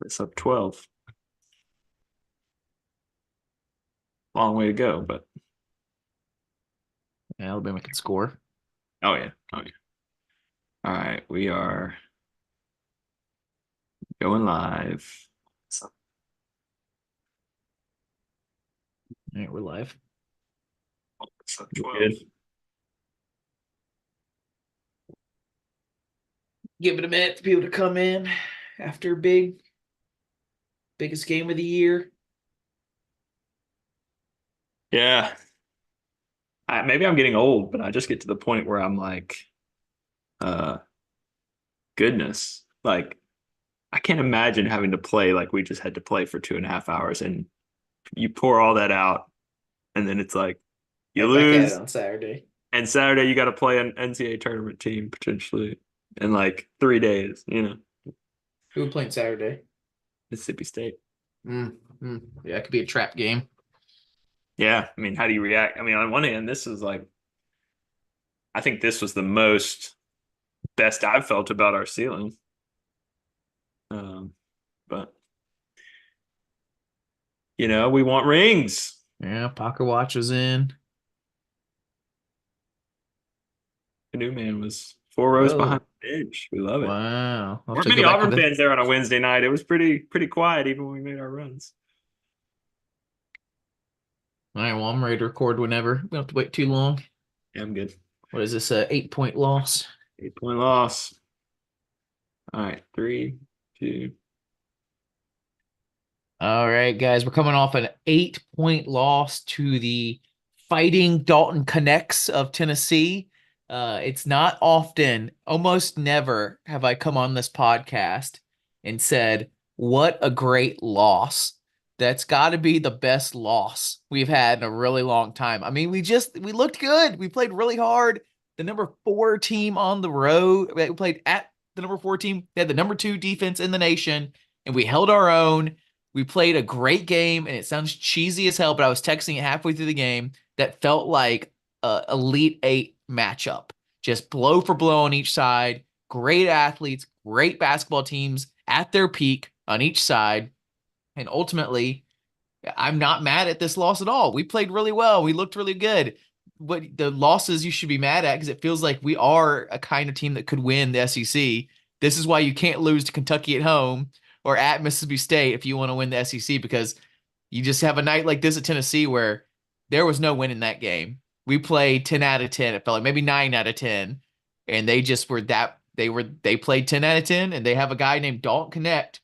It's up 12. Long way to go, but Alabama can score. oh yeah. Oh yeah. All right, we are going live. So All right, we're live. it's up We 12. good. Give it a minute for people to come in after biggest game of the year. Yeah. Maybe I'm getting old, but I just get to the point where I'm like, uh, goodness. Like, I can't imagine having to play like we just had to play for 2.5 hours and you pour all that out and then it's like you Right back at it lose on Saturday. and Saturday you got to play an NCAA tournament team potentially in like 3 days, Who playing Saturday? Mississippi State. Yeah, it could be a trap game. Yeah, I mean, how do you react? I mean, on one hand, this is like I think this was the most best I've felt about our ceiling. But we want rings. Yeah, Pocket Watch was in. Canoe Man was 4 rows behind Oh, the bench. We love it. wow. I'll have Weren't to go many back to Auburn the. fans there on a Wednesday night. It was pretty quiet even when we made our runs. All right, well, I'm ready to record whenever. We don't have to wait too long. Yeah, I'm good. What is this? 8 point loss. 8 point loss. All right, 3, 2. All right, guys, we're coming off an 8 point loss to the Fighting Dalton Connects of Tennessee. It's not often, almost never, have I come on this podcast and said, "What a great loss." That's got to be the best loss we've had in a really long time. I mean, we looked good. We played really hard. The number 4 team on the road. We played at the number 4 team. They had the number 2 defense in the nation, and we held our own. We played a great game, and it sounds cheesy as hell, but I was texting it halfway through the game that felt like a Elite Eight matchup, just blow for blow on each side. Great athletes, great basketball teams at their peak on each side, and ultimately, I'm not mad at this loss at all. We played really well. We looked really good. What the losses you should be mad at because it feels like we are a kind of team that could win the SEC. This is why you can't lose to Kentucky at home or at Mississippi State if you want to win the SEC because you just have a night like this at Tennessee where there was no win in that game. We played 10 out of 10. It felt like maybe 9 out of 10. And they just were that they played 10 out of 10 and they have a guy named Dalton Connect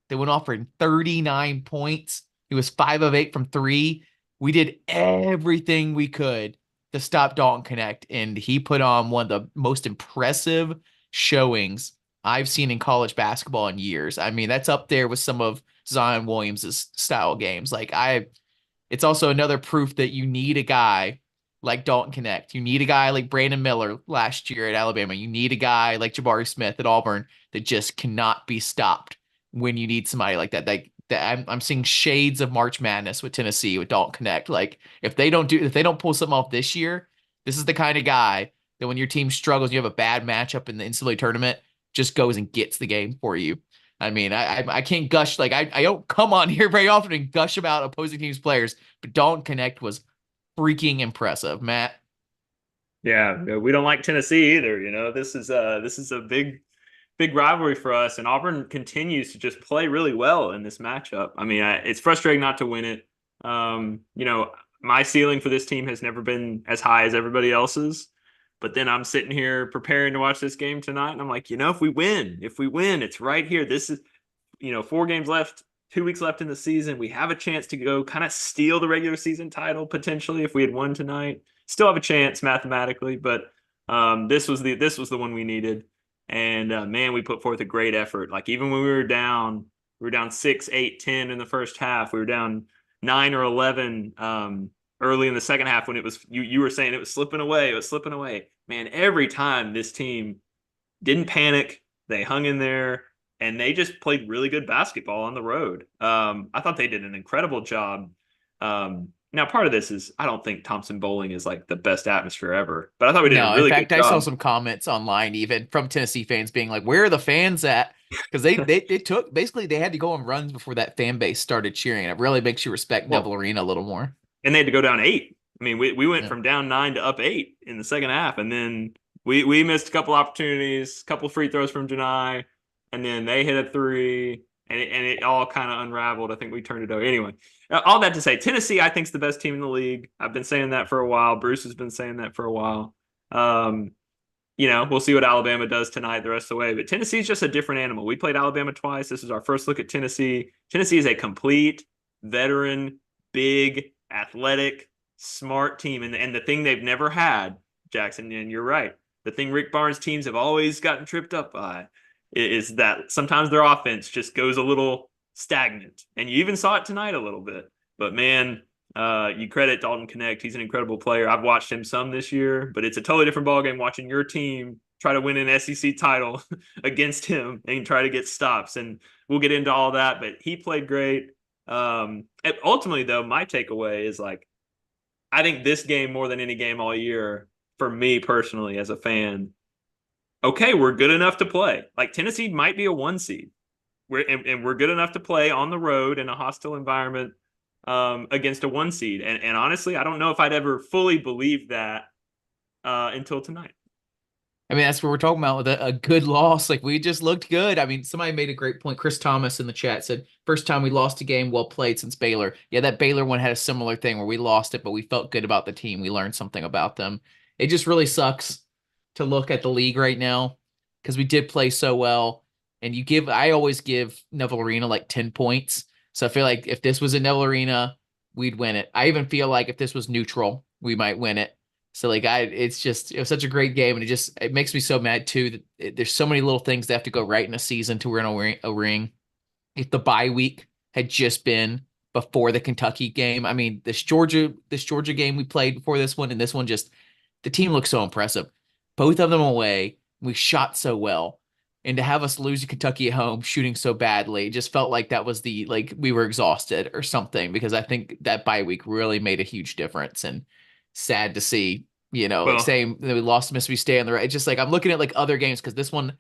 that went off for 39 points. He was 5 of 8 from 3. We did everything we could to stop Dalton Connect, and he put on one of the most impressive showings I've seen in college basketball in years. I mean, that's up there with some of Zion Williams's style games. It's also another proof that you need a guy like Dalton Connect. You need a guy like Brandon Miller last year at Alabama. You need a guy like Jabari Smith at Auburn that just cannot be stopped when you need somebody like that. I'm seeing shades of March Madness with Tennessee with Dalton Connect. Like if they don't pull something off this year, this is the kind of guy that when your team struggles, you have a bad matchup in the NCAA tournament, just goes and gets the game for you. I mean, I can't gush like I don't come on here very often and gush about opposing teams' players, but Dalton Connect was freaking impressive, Matt. Yeah, we don't like Tennessee either. This is a big rivalry for us, and Auburn continues to just play really well in this matchup. I mean, it's frustrating not to win it. My ceiling for this team has never been as high as everybody else's. But then I'm sitting here preparing to watch this game tonight, and I'm like, if we win, it's right here. This is, 4 games left, 2 weeks left in the season. We have a chance to go kind of steal the regular season title potentially if we had won tonight. Still have a chance mathematically, but this was the one we needed. And man, we put forth a great effort. Like even when we were down 6, 8, 10 in the first half. We were down 9 or 11 early in the second half when it was you were saying it was slipping away. It was slipping away. Man, every time this team didn't panic, they hung in there and they just played really good basketball on the road. I thought they did an incredible job. Now, part of this is I don't think Thompson Bowling is like the best atmosphere ever, but I thought we did a No, in really good fact, I saw job. some comments online even from Tennessee fans being like, "Where are the fans at?" because they took basically they had to go on runs before that fan base started cheering. It really makes you respect Neville Well, Arena a little more. and they had to go down 8. I mean, we went Yeah. from down 9 to up 8 in the second half, and then we missed a couple opportunities, a couple free throws from Janai, and then they hit a three, and it all kind of unraveled. I think we turned it over. Anyway, all that to say, Tennessee, I think, is the best team in the league. I've been saying that for a while. Bruce has been saying that for a while. Um, we'll see what Alabama does tonight the rest of the way. But Tennessee's just a different animal. We played Alabama twice. This is our first look at Tennessee. Tennessee is a complete veteran, big, athletic, smart team. And the thing they've never had, Jackson, and you're right, the thing Rick Barnes teams have always gotten tripped up by is that sometimes their offense just goes a little stagnant. And you even saw it tonight a little bit. But man, you credit Dalton Connect. He's an incredible player. I've watched him some this year, but it's a totally different ballgame watching your team try to win an SEC title against him and try to get stops. And we'll get into all that, but he played great. Ultimately, though, my takeaway is like, I think this game more than any game all year, for me personally as a fan, okay, we're good enough to play. Like Tennessee might be a 1 seed. And we're good enough to play on the road in a hostile environment against a 1 seed. And honestly, I don't know if I'd ever fully believed that until tonight. I mean, that's what we're talking about with a good loss. Like we just looked good. I mean, somebody made a great point. Chris Thomas in the chat said, first time we lost a game well played since Baylor. Yeah, that Baylor one had a similar thing where we lost it, but we felt good about the team. We learned something about them. It just really sucks to look at the league right now because we did play so well. And I always give Neville Arena like 10 points. So I feel like if this was in Neville Arena, we'd win it. I even feel like if this was neutral, we might win it. So like it was such a great game, and it makes me so mad too that there's so many little things that have to go right in a season to win a ring. If the bye week had just been before the Kentucky game, I mean this Georgia game we played before this one, and this one just the team looks so impressive. Both of them away, we shot so well, and to have us lose to Kentucky at home, shooting so badly, it just felt like that was the like we were exhausted or something because I think that bye week really made a huge difference and sad to see, like Well, saying that we lost to Mississippi State on the right. It's just like I'm looking at like other games because this one,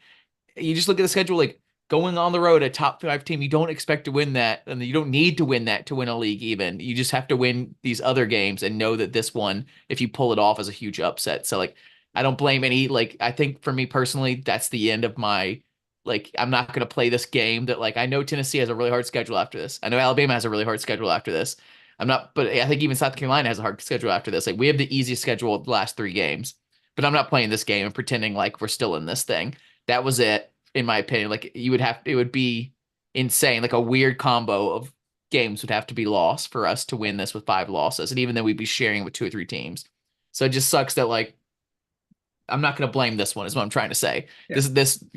you just look at the schedule, like going on the road, a top 5 team, you don't expect to win that, and you don't need to win that to win a league even. You just have to win these other games and know that this one, if you pull it off, is a huge upset. So like I don't blame any, like I think for me personally, that's the end of my like I'm not going to play this game that like I know Tennessee has a really hard schedule after this. I know Alabama has a really hard schedule after this. I'm not, but I think even South Carolina has a hard schedule after this. Like we have the easiest schedule of the last 3 games, but I'm not playing this game and pretending like we're still in this thing. That was it, in my opinion. Like it would be insane. Like a weird combo of games would have to be lost for us to win this with 5 losses. And even then we'd be sharing with 2 or 3 teams. So it just sucks that like I'm not going to blame this one, is what I'm trying to say. yeah.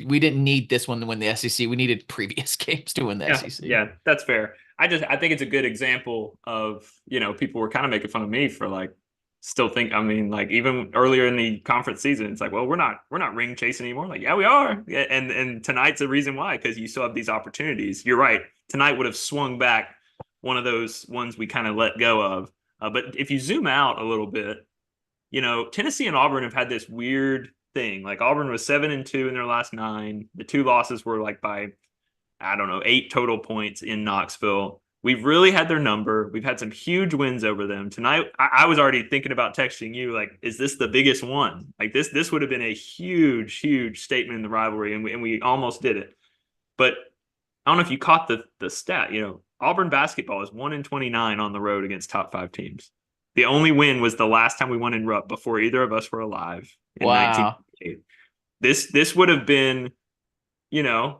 We didn't need this one to win the SEC. We needed previous games to win the Yeah, SEC. yeah, that's fair. I think it's a good example of, people were kind of making fun of me for like still think, I mean, like even earlier in the conference season, it's like, well, we're not ring chasing anymore. Like, yeah, we are. Yeah, and tonight's the reason why, because you still have these opportunities. You're right. Tonight would have swung back one of those ones we kind of let go of. But if you zoom out a little bit, Tennessee and Auburn have had this weird thing. Like Auburn was 7-2 in their last 9. The 2 losses were like by, I don't know, 8 total points in Knoxville. We've really had their number. We've had some huge wins over them tonight. I was already thinking about texting you, like, is this the biggest one? Like this would have been a huge, huge statement in the rivalry, and we almost did it. But I don't know if you caught the stat. Auburn basketball is 1-29 on the road against top 5 teams. The only win was the last time we won in Rupp before either of us were alive in Wow. 1988. This would have been,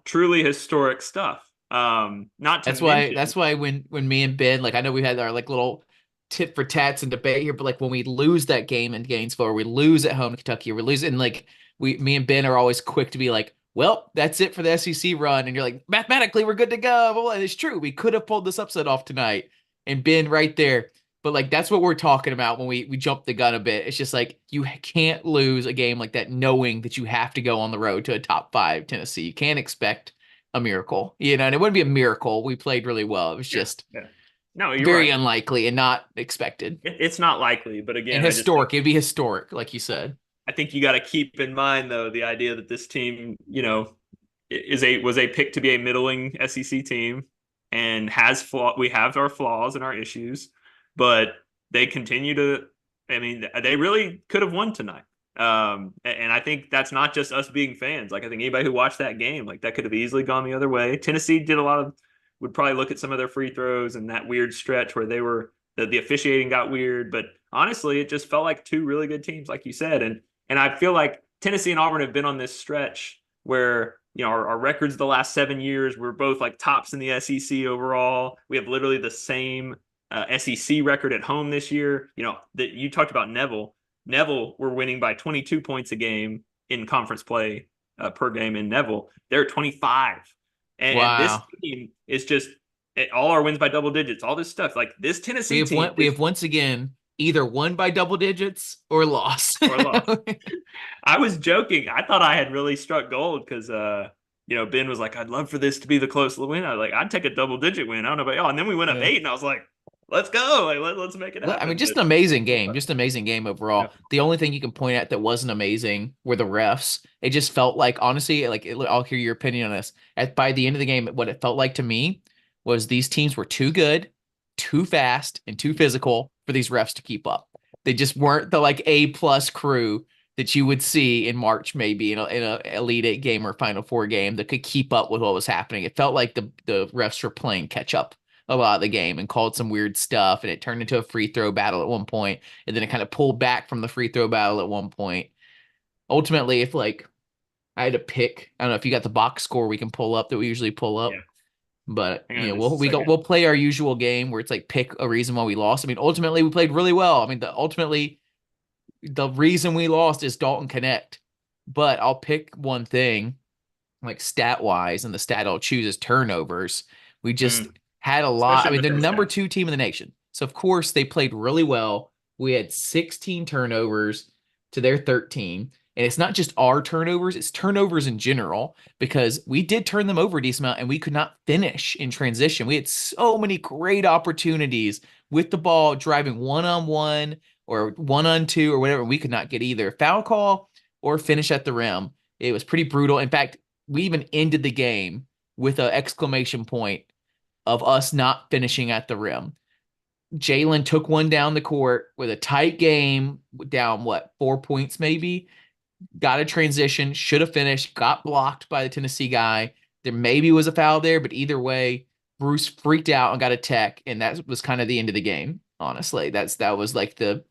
truly historic stuff. Not to That's mention, why when me and Ben, like I know we had our like little tit for tats and debate here, but like when we lose that game in Gainesville, or we lose at home to Kentucky, or we lose, and like me and Ben are always quick to be like, well, that's it for the SEC run, and you're like, mathematically we're good to go. Well, and it's true, we could have pulled this upset off tonight, and Ben right there. But like that's what we're talking about when we jump the gun a bit. It's just like you can't lose a game like that, knowing that you have to go on the road to a top 5 Tennessee. You can't expect a miracle, and it wouldn't be a miracle. We played really well. It was yeah, just yeah. No, you're very right. unlikely and not expected. It's not likely, but And again, I just think historic. It'd be historic, like you said. I think you got to keep in mind though the idea that this team, was a pick to be a middling SEC team and has flaw. We have our flaws and our issues, but they continue to. I mean, they really could have won tonight. And I think that's not just us being fans. Like I think anybody who watched that game, like that could have easily gone the other way. Tennessee did a lot of would probably look at some of their free throws and that weird stretch where they were the officiating got weird. But honestly, it just felt like two really good teams, like you said. And I feel like Tennessee and Auburn have been on this stretch where our records the last 7 years, we're both like tops in the SEC overall. We have literally the same SEC record at home this year. That you talked about Neville. Neville, we're winning by 22 points a game in conference play per game in Neville. They're 25. And this Wow. team is just all our wins by double digits, all this stuff. Like this Tennessee team We have once again either won by double digits or lost. or lost. I was joking. I thought I had really struck gold because Ben was like, I'd love for this to be the close win. I was like, I'd take a double digit win. I don't know about y'all. And then we went up Yeah. 8, and I was like, let's go. Like, let's make it happen. I mean, just an amazing game. Just an amazing game overall. The only thing you can point at that wasn't amazing were the refs. It just felt like, honestly, I'll hear your opinion on this. By the end of the game, what it felt like to me was these teams were too good, too fast, and too physical for these refs to keep up. They just weren't the like A+ crew that you would see in March, maybe in a Elite Eight game or Final Four game that could keep up with what was happening. It felt like the refs were playing catch up a lot of the game and called some weird stuff, and it turned into a free throw battle at one point, and then it kind of pulled back from the free throw battle at one point. Ultimately, if like I had to pick, I don't know if you got the box score we can pull up that we usually pull up. Yeah. But Hang on just a we'll second. play our usual game where it's like pick a reason why we lost. I mean, ultimately we played really well. I mean, ultimately the reason we lost is Dalton Connect. But I'll pick one thing, like stat wise, and the stat I'll choose is turnovers. We just had a lot. Especially I in mean, the they're the first number half. 2 team in the nation. So of course they played really well. We had 16 turnovers to their 13. And it's not just our turnovers, it's turnovers in general, because we did turn them over a decent amount and we could not finish in transition. We had so many great opportunities with the ball driving 1-on-1 or 1-on-2 or whatever. We could not get either foul call or finish at the rim. It was pretty brutal. In fact, we even ended the game with an exclamation point of us not finishing at the rim. Jalen took one down the court with a tight game, down 4 points maybe, got a transition, should have finished, got blocked by the Tennessee guy. There maybe was a foul there, but either way, Bruce freaked out and got a tech, and that was kind of the end of the game. Honestly, that was like the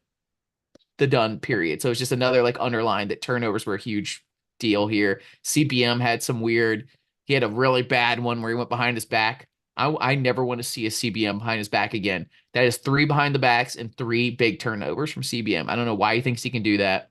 done period. So it's just another like underline that turnovers were a huge deal here. CBM had some weird. He had a really bad one where he went behind his back. I never want to see a CBM behind his back again. That is 3 behind the backs and 3 big turnovers from CBM. I don't know why he thinks he can do that.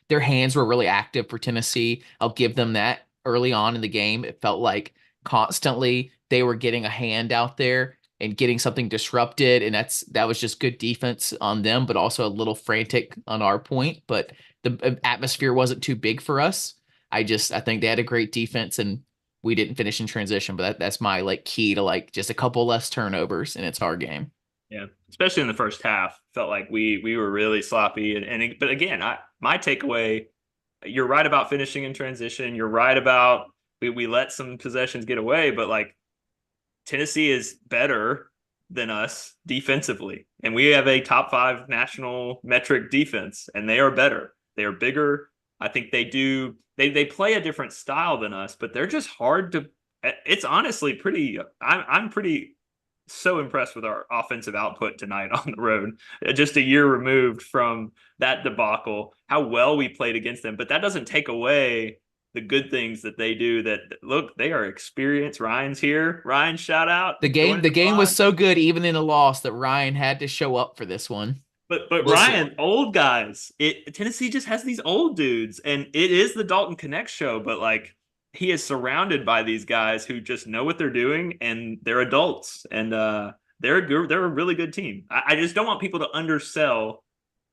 Their hands were really active for Tennessee. I'll give them that. Early on in the game, it felt like constantly they were getting a hand out there and getting something disrupted, and that was just good defense on them, but also a little frantic on our point. But the atmosphere wasn't too big for us. I think they had a great defense, and we didn't finish in transition. But that's my like key to like just a couple less turnovers, and it's our game. Yeah, especially in the first half, felt like we were really sloppy. But again, my takeaway, you're right about finishing in transition. You're right about we let some possessions get away, but like Tennessee is better than us defensively, and we have a top 5 national metric defense, and they are better. They are bigger. I think they do. They play a different style than us, but they're just hard to. It's honestly pretty. I'm pretty so impressed with our offensive output tonight on the road. Just a year removed from that debacle, how well we played against them. But that doesn't take away the good things that they do. That look, they are experienced. Ryan's here. Ryan, shout out. Join The the game was pod. so good, even in a loss, that Ryan had to show up for this one. But Listen, Ryan, old guys. Tennessee just has these old dudes, and it is the Dalton Connect show. But like he is surrounded by these guys who just know what they're doing, and they're adults, and they're a really good team. I just don't want people to undersell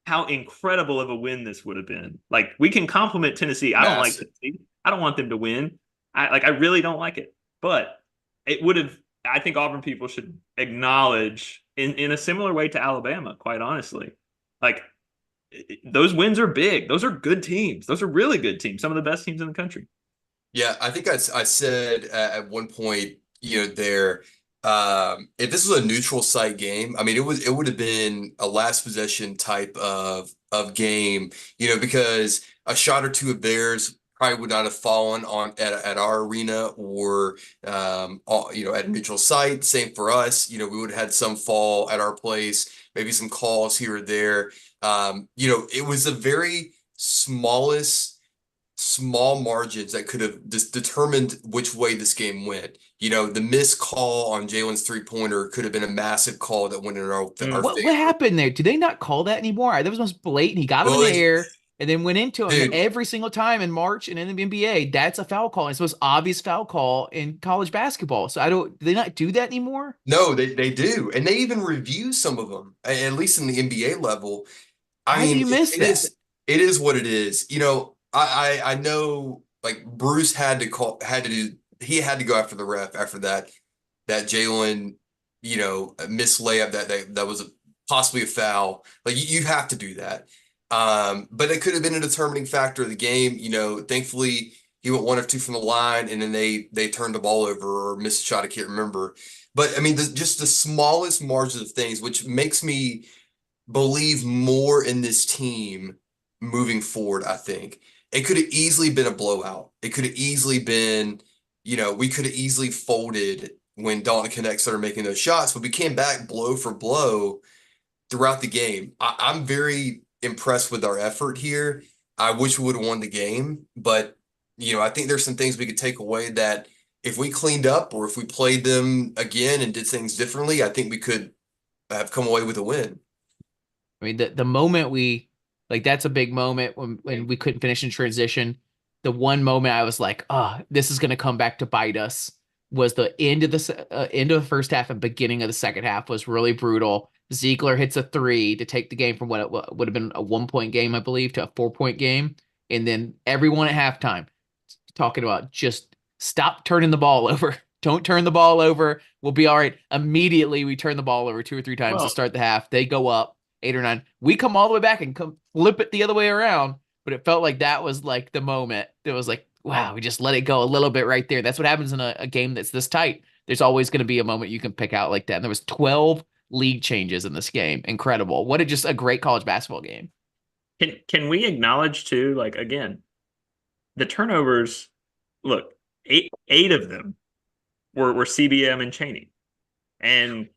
how incredible of a win this would have been. Like we can compliment Tennessee. I don't like massive. Tennessee. I don't want them to win. I really don't like it. But it would have. I think Auburn people should acknowledge in a similar way to Alabama. Quite honestly, like those wins are big. Those are good teams. Those are really good teams. Some of the best teams in the country. Yeah, I think I said at one point, there, if this was a neutral site game, I mean, it would have been a last possession type of game, because a shot or two of theirs probably would not have fallen on at our arena or at a neutral site. Same for us, we would have had some fall at our place, maybe some calls here or there. It was the very small margins that could have determined which way this game went. The missed call on Jalen's three-pointer could have been a massive call that went in our What favor. happened there? Do they not call that anymore? That was most blatant. He got him in Well, the air and then went into him dude, every single time in March and in the NBA. That's a foul call. It's the most obvious foul call in college basketball. So I don't. Do they not do that anymore? no, they do, and they even review some of them, at least in the NBA level. I How do mean, you miss that? it is what it is. I know like Bruce had to do he had to go after the ref after that Jalen, missed layup that was possibly a foul. Like you have to do that. But it could have been a determining factor of the game. Thankfully he went one of two from the line, and then they turned the ball over or missed a shot. I can't remember. But I mean, just the smallest margins of things, which makes me believe more in this team moving forward, I think. It could have easily been a blowout. It could have easily been, we could have easily folded when Dalton Connect started making those shots, but we came back blow for blow throughout the game. I'm very impressed with our effort here. I wish we would have won the game, but I think there's some things we could take away that if we cleaned up or if we played them again and did things differently, I think we could have come away with a win. I mean, the moment we like that's a big moment when we couldn't finish in transition. The one moment I was like, oh, this is gonna come back to bite us was the end of the first half and beginning of the second half was really brutal. Ziegler hits a three to take the game from what it would have been a 1 point game, I believe, to a 4 point game. And then everyone at halftime talking about just stop turning the ball over. Don't turn the ball over. We'll be all right. Immediately, we turn the ball over 2 or 3 times to Well, start the half. They go up 8 or 9. We come all the way back and come flip it the other way around. But it felt like that was like the moment. It was like, wow, we just let it go a little bit right there. That's what happens in a game that's this tight. There's always going to be a moment you can pick out like that. And there was 12 league changes in this game. Incredible. What a just a great college basketball game. can we acknowledge too, like again, the turnovers, look, eight of them were CBM and Cheney. And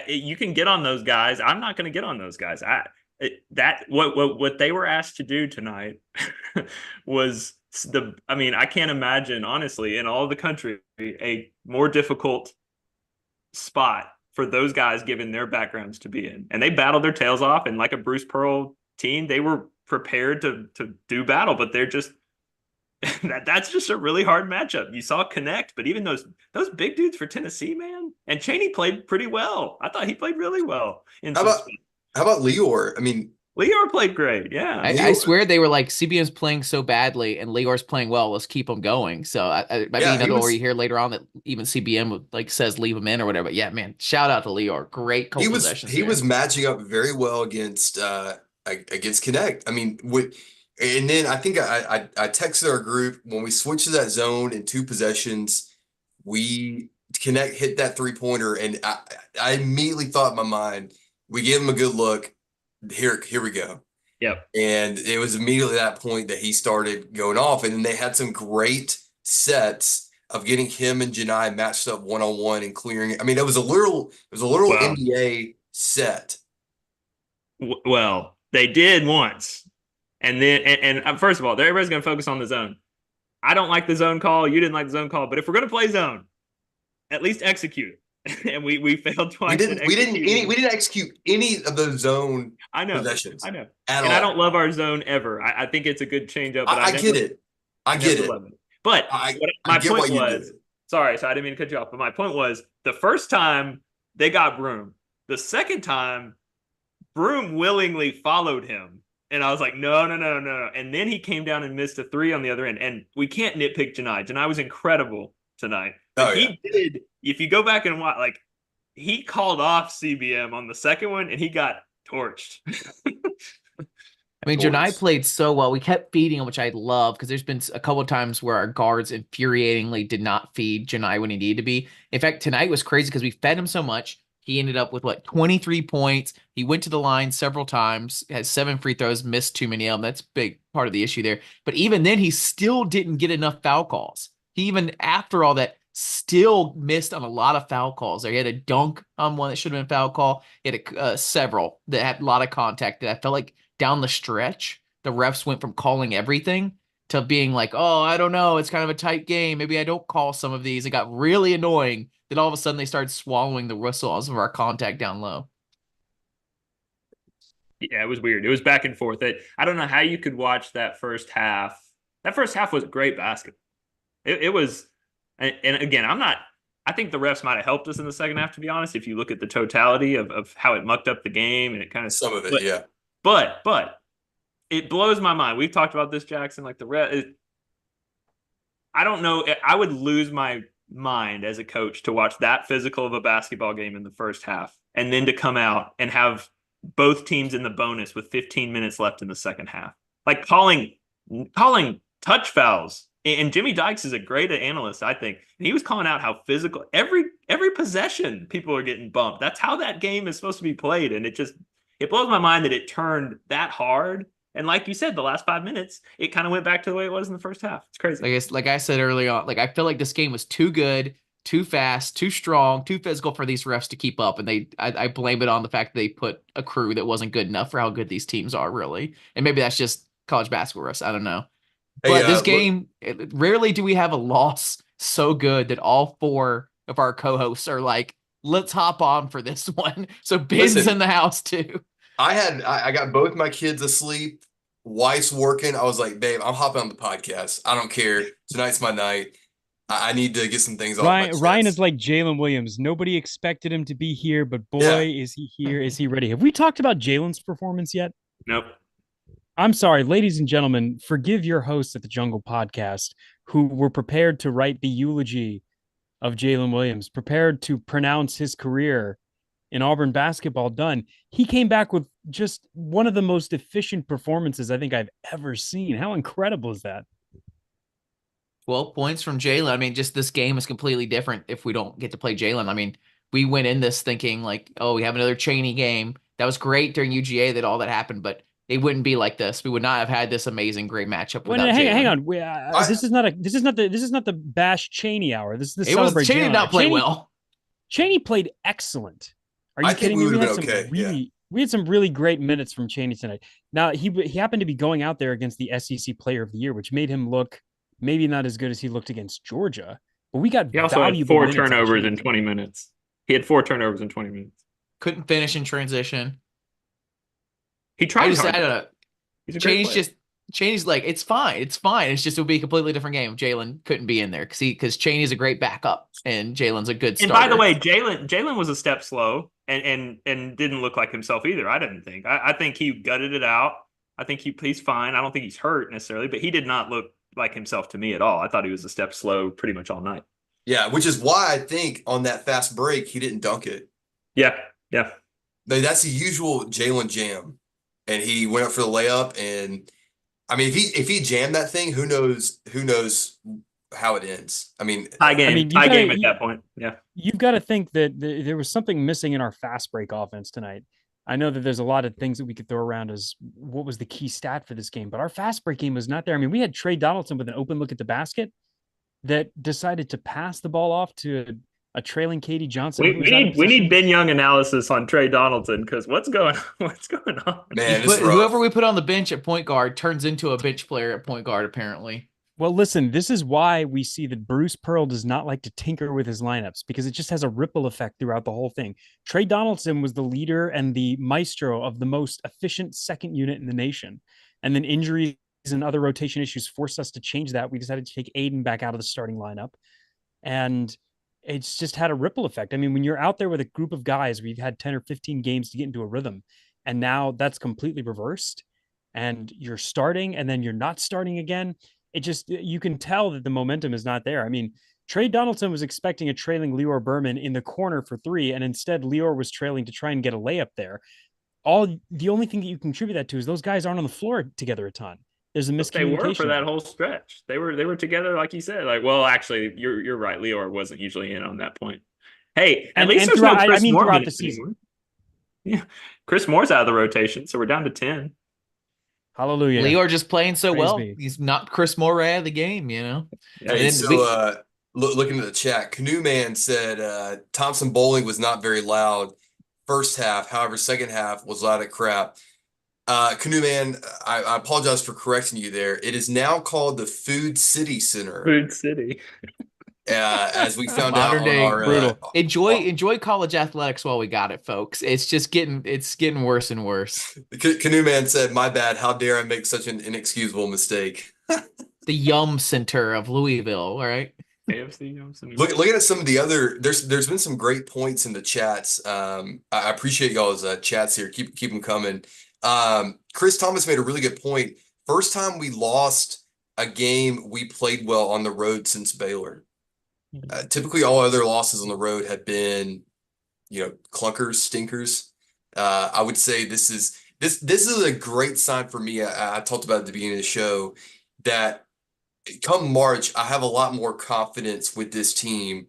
you can get on those guys. I'm not going to get on those guys. What they were asked to do tonight was I mean, I can't imagine honestly in all the country a more difficult spot for those guys given their backgrounds to be in. And they battled their tails off, and like a Bruce Pearl team, they were prepared to do battle, but they're just that's just a really hard matchup. You saw Connect, but even those big dudes for Tennessee, man, and Cheney played pretty well. I thought he played really well in How some about stuff. how about Lior? I mean, Leor played great, yeah. I Lior, swear they were like CBM's playing so badly and Leor's playing well. Let's keep them going. So I might be yeah, he another where you was hear later on that even CBM like says leave him in or whatever. But yeah, man, shout out to Leor. Great he couple was possessions he there. was matching up very well against Connect. I mean, and then I think I texted our group when we switched to that zone in two possessions, we Connect hit that three-pointer, and I immediately thought in my mind, we gave him a good look. Here we go. Yep. And it was immediately that point that he started going off. And then they had some great sets of getting him and Janai matched up one on one and clearing it. I mean, it was a literal Well, NBA set. well, they did once, and then first of all, everybody's going to focus on the zone. I don't like the zone call. You didn't like the zone call, but if we're going to play zone, at least execute. And we failed We twice at didn't we didn't any executing. we didn't execute any of those zone I know, I possessions know, at and I don't all. love our zone ever. I think it's a good changeup, but I get it. I I get never it. love it. But I my get why point you do was, it. sorry, so I didn't mean to cut you off, but my point was the first time they got Broom, the second time Broom willingly followed him. And I was like, no, no, no, no, no. And then he came down and missed a three on the other end. And we can't nitpick Janai. Janai was incredible tonight. But Oh yeah. he did, if you go back and watch, like, he called off CBM on the second one and he got torched. I mean, Janai played so well. We kept feeding him, which I love, because there's been a couple of times where our guards infuriatingly did not feed Janai when he needed to be. In fact, tonight was crazy because we fed him so much. He ended up with 23 points. He went to the line several times, had 7 free throws, missed too many of them. That's a big part of the issue there. But even then, he still didn't get enough foul calls. He even, after all that, still missed on a lot of foul calls there. He had a dunk on one that should have been a foul call. He had several that had a lot of contact that I felt like down the stretch, the refs went from calling everything to being like, oh, I don't know, it's kind of a tight game. Maybe I don't call some of these. It got really annoying that all of a sudden they started swallowing the whistles of our contact down low. Yeah, it was weird. It was back and forth. I don't know how you could watch that first half. That first half was great basketball. It was, and again, I think the refs might have helped us in the second half, to be honest, if you look at the totality of how it mucked up the game and it kind of. Some of it, yeah. But it blows my mind. We've talked about this, Jackson. Like I don't know. I would lose my mind as a coach to watch that physical of a basketball game in the first half, and then to come out and have both teams in the bonus with 15 minutes left in the second half. Like calling touch fouls. And Jimmy Dykes is a great analyst, I think. And he was calling out how physical every possession people are getting bumped. That's how that game is supposed to be played, and it blows my mind that it turned that hard. And like you said, the last 5 minutes, it kind of went back to the way it was in the first half. It's crazy. Like I said early on, like I feel like this game was too good, too fast, too strong, too physical for these refs to keep up. And I blame it on the fact that they put a crew that wasn't good enough for how good these teams are, really. And maybe that's just college basketball refs. I don't know. But this game, rarely do we have a loss so good that all 4 of our co-hosts are like, let's hop on for this one. So Ben's in the house too. I got both my kids asleep. Wife's working. I was like, babe, I'm hopping on the podcast. I don't care. Tonight's my night. I need to get some things off my chest. Ryan is like Jalen Williams. Nobody expected him to be here, but boy, is he here. Is he ready? Have we talked about Jalen's performance yet? Nope. I'm sorry, ladies and gentlemen, forgive your hosts at the Jungle Podcast who were prepared to write the eulogy of Jalen Williams, prepared to pronounce his career in Auburn basketball done. He came back with just one of the most efficient performances I think I've ever seen. How incredible is that? 12 points from Jalen. I mean, just this game is completely different if we don't get to play Jalen. I mean, we went in this thinking like, oh, we have another Chaney game. That was great during UGA that all that happened, but it wouldn't be like this. We would not have had this amazing, great matchup without Jalen. Hang on. This is not the bash Chaney hour. This is the celebrate. Chaney did not play well. Chaney played excellent. Are you kidding me? We had some really great minutes from Chaney tonight. Now he happened to be going out there against the SEC Player of the Year, which made him look maybe not as good as he looked against Georgia. But he also had 4 turnovers in 20 minutes. He had 4 turnovers in 20 minutes. Couldn't finish in transition. He tried hard. I don't know. Chaney's like, it's fine. It's fine. It's just, it would be a completely different game if Jalen couldn't be in there because Chaney's a great backup and Jalen's a good starter. And by the way, Jalen was a step slow and didn't look like himself either. I didn't think. I think he gutted it out. I think he's fine. I don't think he's hurt necessarily, but he did not look like himself to me at all. I thought he was a step slow pretty much all night. Yeah, which is why I think on that fast break he didn't dunk it. Yeah. That's the usual Jalen jam. And he went up for the layup, and I mean, if he jammed that thing, who knows how it ends? I mean, tie game at that point. Yeah, you've got to think that there was something missing in our fast break offense tonight. I know that there's a lot of things that we could throw around as what was the key stat for this game, but our fast break game was not there. I mean, we had Trey Donaldson with an open look at the basket that decided to pass the ball off to a trailing Katie Johnson. We need Ben Young analysis on Trey Donaldson because what's going on? Man, whoever we put on the bench at point guard turns into a bench player at point guard, apparently. Well, listen, this is why we see that Bruce Pearl does not like to tinker with his lineups because it just has a ripple effect throughout the whole thing. Trey Donaldson was the leader and the maestro of the most efficient second unit in the nation. And then injuries and other rotation issues forced us to change that. We decided to take Aiden back out of the starting lineup. And it's just had a ripple effect. I mean, when you're out there with a group of guys, we've had 10 or 15 games to get into a rhythm, and now that's completely reversed and you're starting and then you're not starting again. You can tell that the momentum is not there. I mean, Trey Donaldson was expecting a trailing Lior Berman in the corner for 3, and instead Lior was trailing to try and get a layup there. the only thing that you contribute that to is those guys aren't on the floor together a ton. There's a But they were for miscommunication. that whole stretch. They were together, like you said. Like, well, actually, you're right. Leor wasn't usually in on that point. Hey, at least And there's no throughout, Chris Moore throughout the minutes season. anymore. Yeah, Chris Moore's out of the rotation, so we're down to 10. Hallelujah. Leor just playing so Praise well. be. He's not Chris Moore out of the game, you know. Yeah, Hey, And so looking at the chat, Canoe Man said Thompson Bowling was not very loud first half. However, second half was loud at crap. Canoe Man, I apologize for correcting you there. It is now called the Food City Center, Food City. as we found out Modern on day our brutal. enjoy college athletics while we got it, folks. It's getting worse and worse. Canoe Man said, "My bad. How dare I make such an inexcusable mistake?" The Yum Center of Louisville, all right? AFC. Looking at some of the other, there's been some great points in the chats. I appreciate y'all's chats here. Keep them coming. Chris Thomas made a really good point. First time we lost a game we played well on the road since Baylor. Typically, all other losses on the road have been, clunkers, stinkers. I would say this is a great sign for me. I talked about at the beginning of the show that come March, I have a lot more confidence with this team,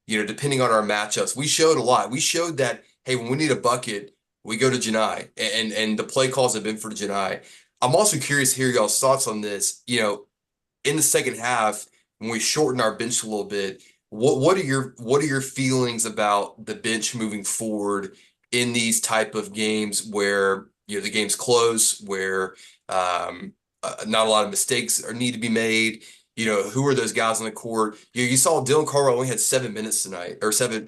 depending on our matchups. We showed a lot. We showed that, hey, when we need a bucket, we go to Janai, and the play calls have been for Janai. I'm also curious to hear y'all's thoughts on this. In the second half, when we shorten our bench a little bit, what are your feelings about the bench moving forward in these type of games where the game's close, where not a lot of mistakes need to be made? Who are those guys on the court? You saw Dylan Carwell only had 7 minutes tonight, or 7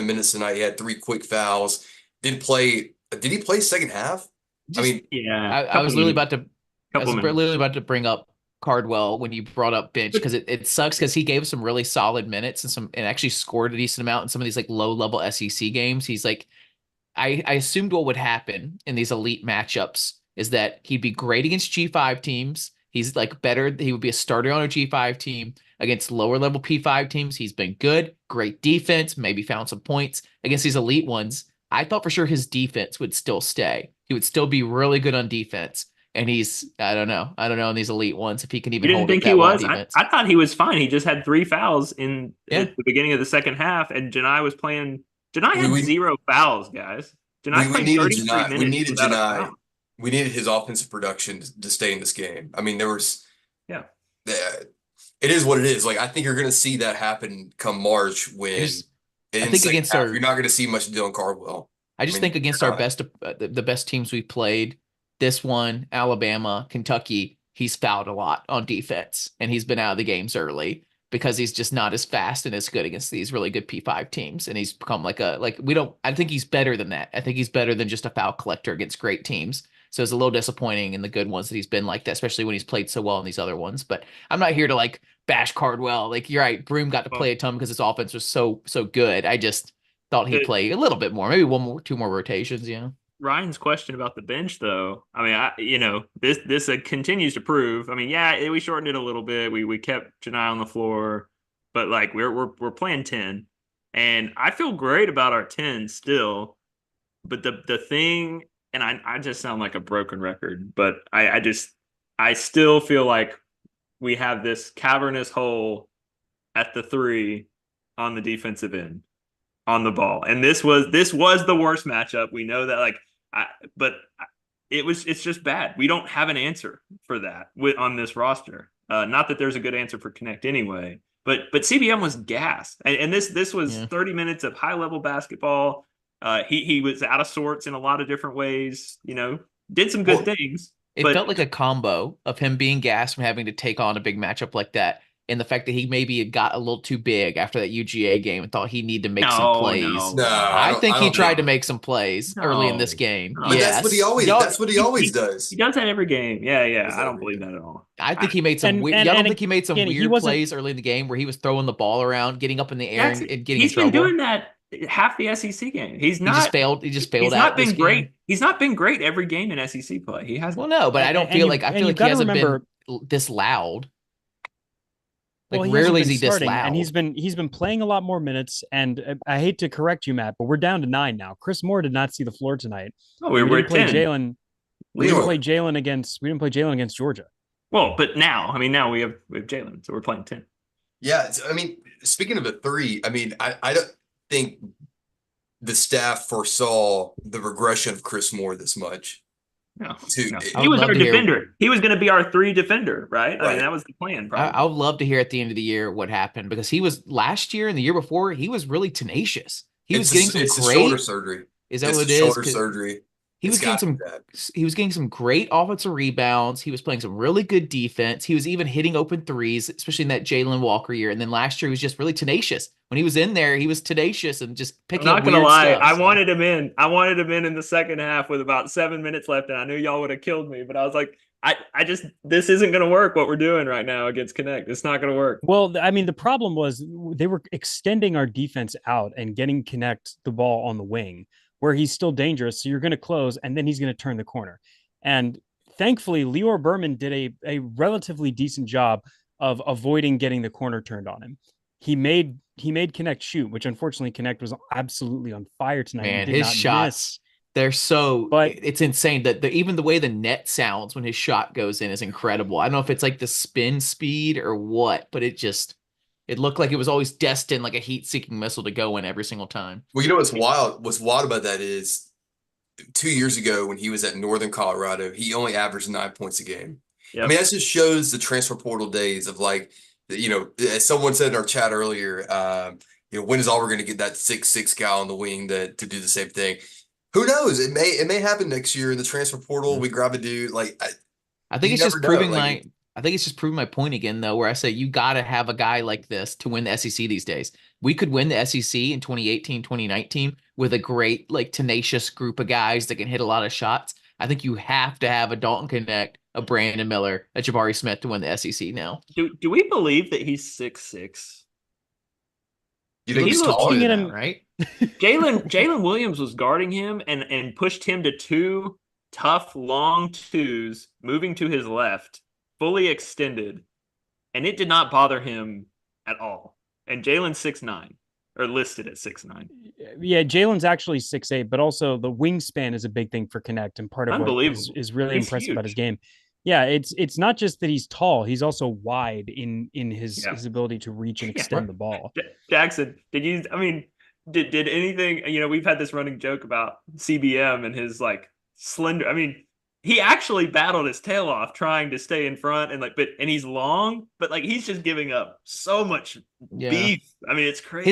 minutes tonight. He had 3 quick fouls. Didn't play. Did he play second half? Yeah, I was literally about to minutes. literally about to bring up Cardwell when you brought up bench, because it sucks because he gave some really solid minutes and actually scored a decent amount in some of these like low level SEC games. He's like, I assumed what would happen in these elite matchups is that he'd be great against G5 teams. He's like better. He would be a starter on a G5 team against lower level P5 teams. He's been good, great defense, maybe found some points against these elite ones. I thought for sure his defense would still stay. He would still be really good on defense. And I don't know in these elite ones if he can even You didn't hold think it he that well on was? defense. I thought he was fine. He just had 3 fouls at the beginning of the second half, and Janai was playing. Janai had 0 fouls, guys. Janai played 33 minutes. We needed without a Janai. foul. We needed his offensive production to stay in this game. I mean, there was, Yeah. It is what it is. Like, I think you're going to see that happen come March when I think against you're not going to see much Dylan Cardwell. I think against our best, the best teams we played, this one, Alabama, Kentucky, he's fouled a lot on defense, and he's been out of the games early because he's just not as fast and as good against these really good P5 teams. And he's become I think he's better than that. I think he's better than just a foul collector against great teams. So it's a little disappointing in the good ones that he's been like that, especially when he's played so well in these other ones. But I'm not here to like bash Cardwell. Like, you're right. Broom got to play a ton because his offense was so good. I just thought he'd play a little bit more, maybe 2 more rotations. Yeah. Ryan's question about the bench, though. I mean, this continues to prove. I mean, yeah, we shortened it a little bit. We kept Janai on the floor, but like we're playing 10, and I feel great about our 10 still. But the thing, and I just sound like a broken record, but I still feel like we have this cavernous hole at the 3 on the defensive end on the ball, and this was the worst matchup. We know that, it's just bad. We don't have an answer for that on this roster. Not that there's a good answer for Connect anyway, but CBM was gassed, and this was 30 minutes of high level basketball. He was out of sorts in a lot of different ways. Did some good things. It felt like a combo of him being gassed from having to take on a big matchup like that, and the fact that he maybe got a little too big after that UGA game and thought he needed to make some plays. No, I think he tried to make some plays early in this game. No. But Yes. that's what he always does. He does that every game. Yeah. I don't believe that at all. I think he made some weird. I don't think he made some weird wasn't plays early in the game where he was throwing the ball around, getting up in the air, and getting in trouble. He's been doing that half the SEC game. He just failed. He's not been great. He's not been great every game in SEC play. He has. Well, no, but I don't feel like he hasn't been this loud. Like Well, he hasn't rarely is been he this starting, and loud. he's been playing a lot more minutes. And I hate to correct you, Matt, but we're down to 9 now. Chris Moore did not see the floor tonight, Oh, and we we're didn't at play 10. Jalen. Leroy. We didn't play Jalen against Georgia. Well, but now, I mean, now we have Jalen, so we're playing 10. Yeah, I mean, speaking of a three, I mean, I don't think the staff foresaw the regression of Chris Moore this much. No, To no. I He would was love our to hear. defender. He was going to be our 3 defender, right? I mean, Right. that was the plan, I probably. would love to hear at the end of the year what happened because he was last year and the year before, he was really tenacious. He was getting some it's the shoulder great. surgery. Is that It's what the it is? shoulder surgery. He It's was getting got to be some that. he was getting some great offensive rebounds. He was playing some really good defense. He was even hitting open threes, especially in that Jalen Walker year. And then last year he was just really tenacious. When he was in there, he was tenacious and just I'm picking not up gonna weird lie. stuff. I So wanted him in. I wanted him in the second half with about 7 minutes left, and I knew y'all would have killed me. But I was like, I just this isn't gonna work. What we're doing right now against Connect, it's not gonna work. Well, I mean, the problem was they were extending our defense out and getting Connect the ball on the wing where he's still dangerous. So you're going to close and then he's going to turn the corner. And thankfully, Lior Berman did a relatively decent job of avoiding getting the corner turned on him. He made Connect shoot, which unfortunately Connect was absolutely on fire tonight and man, did his not shots, miss. they're so But it's insane that even the way the net sounds when his shot goes in is incredible. I don't know if it's like the spin speed or what, but it looked like it was always destined like a heat-seeking missile to go in every single time. Well, you know what's wild? What's wild about that is 2 years ago when he was at Northern Colorado, he only averaged 9 points a game. I Yep. mean, that just shows the transfer portal days of like, as someone said in our chat earlier, when is Auburn going to get that 6'6" guy on the wing to do the same thing? Who knows? It may happen next year in the transfer portal. We grab a dude like I think you it's just never know. proving Like, I think it's just proving my point again, though, where I say you got to have a guy like this to win the SEC these days. We could win the SEC in 2018, 2019 with a great, like, tenacious group of guys that can hit a lot of shots. I think you have to have a Dalton Connect, a Brandon Miller, a Jabari Smith to win the SEC now. Do we believe that he's 6'6"? you He think looks he's taller taller than than that, that? right? Jalen Williams was guarding him and pushed him to 2 tough long twos, moving to his left, fully extended, and it did not bother him at all. And Jalen's 6'9", or listed at 6'9". yeah, Jalen's actually 6'8", but also the wingspan is a big thing for Connect, and part of what Unbelievable. is really He's impressive about his huge. game. Yeah, it's not just that he's tall; he's also wide in his Yeah. his ability to reach and Yeah. extend the ball. Jackson, did anything, we've had this running joke about CBM and his like slender, he actually battled his tail off trying to stay in front and he's long, but like he's just giving up so much beef. It's crazy.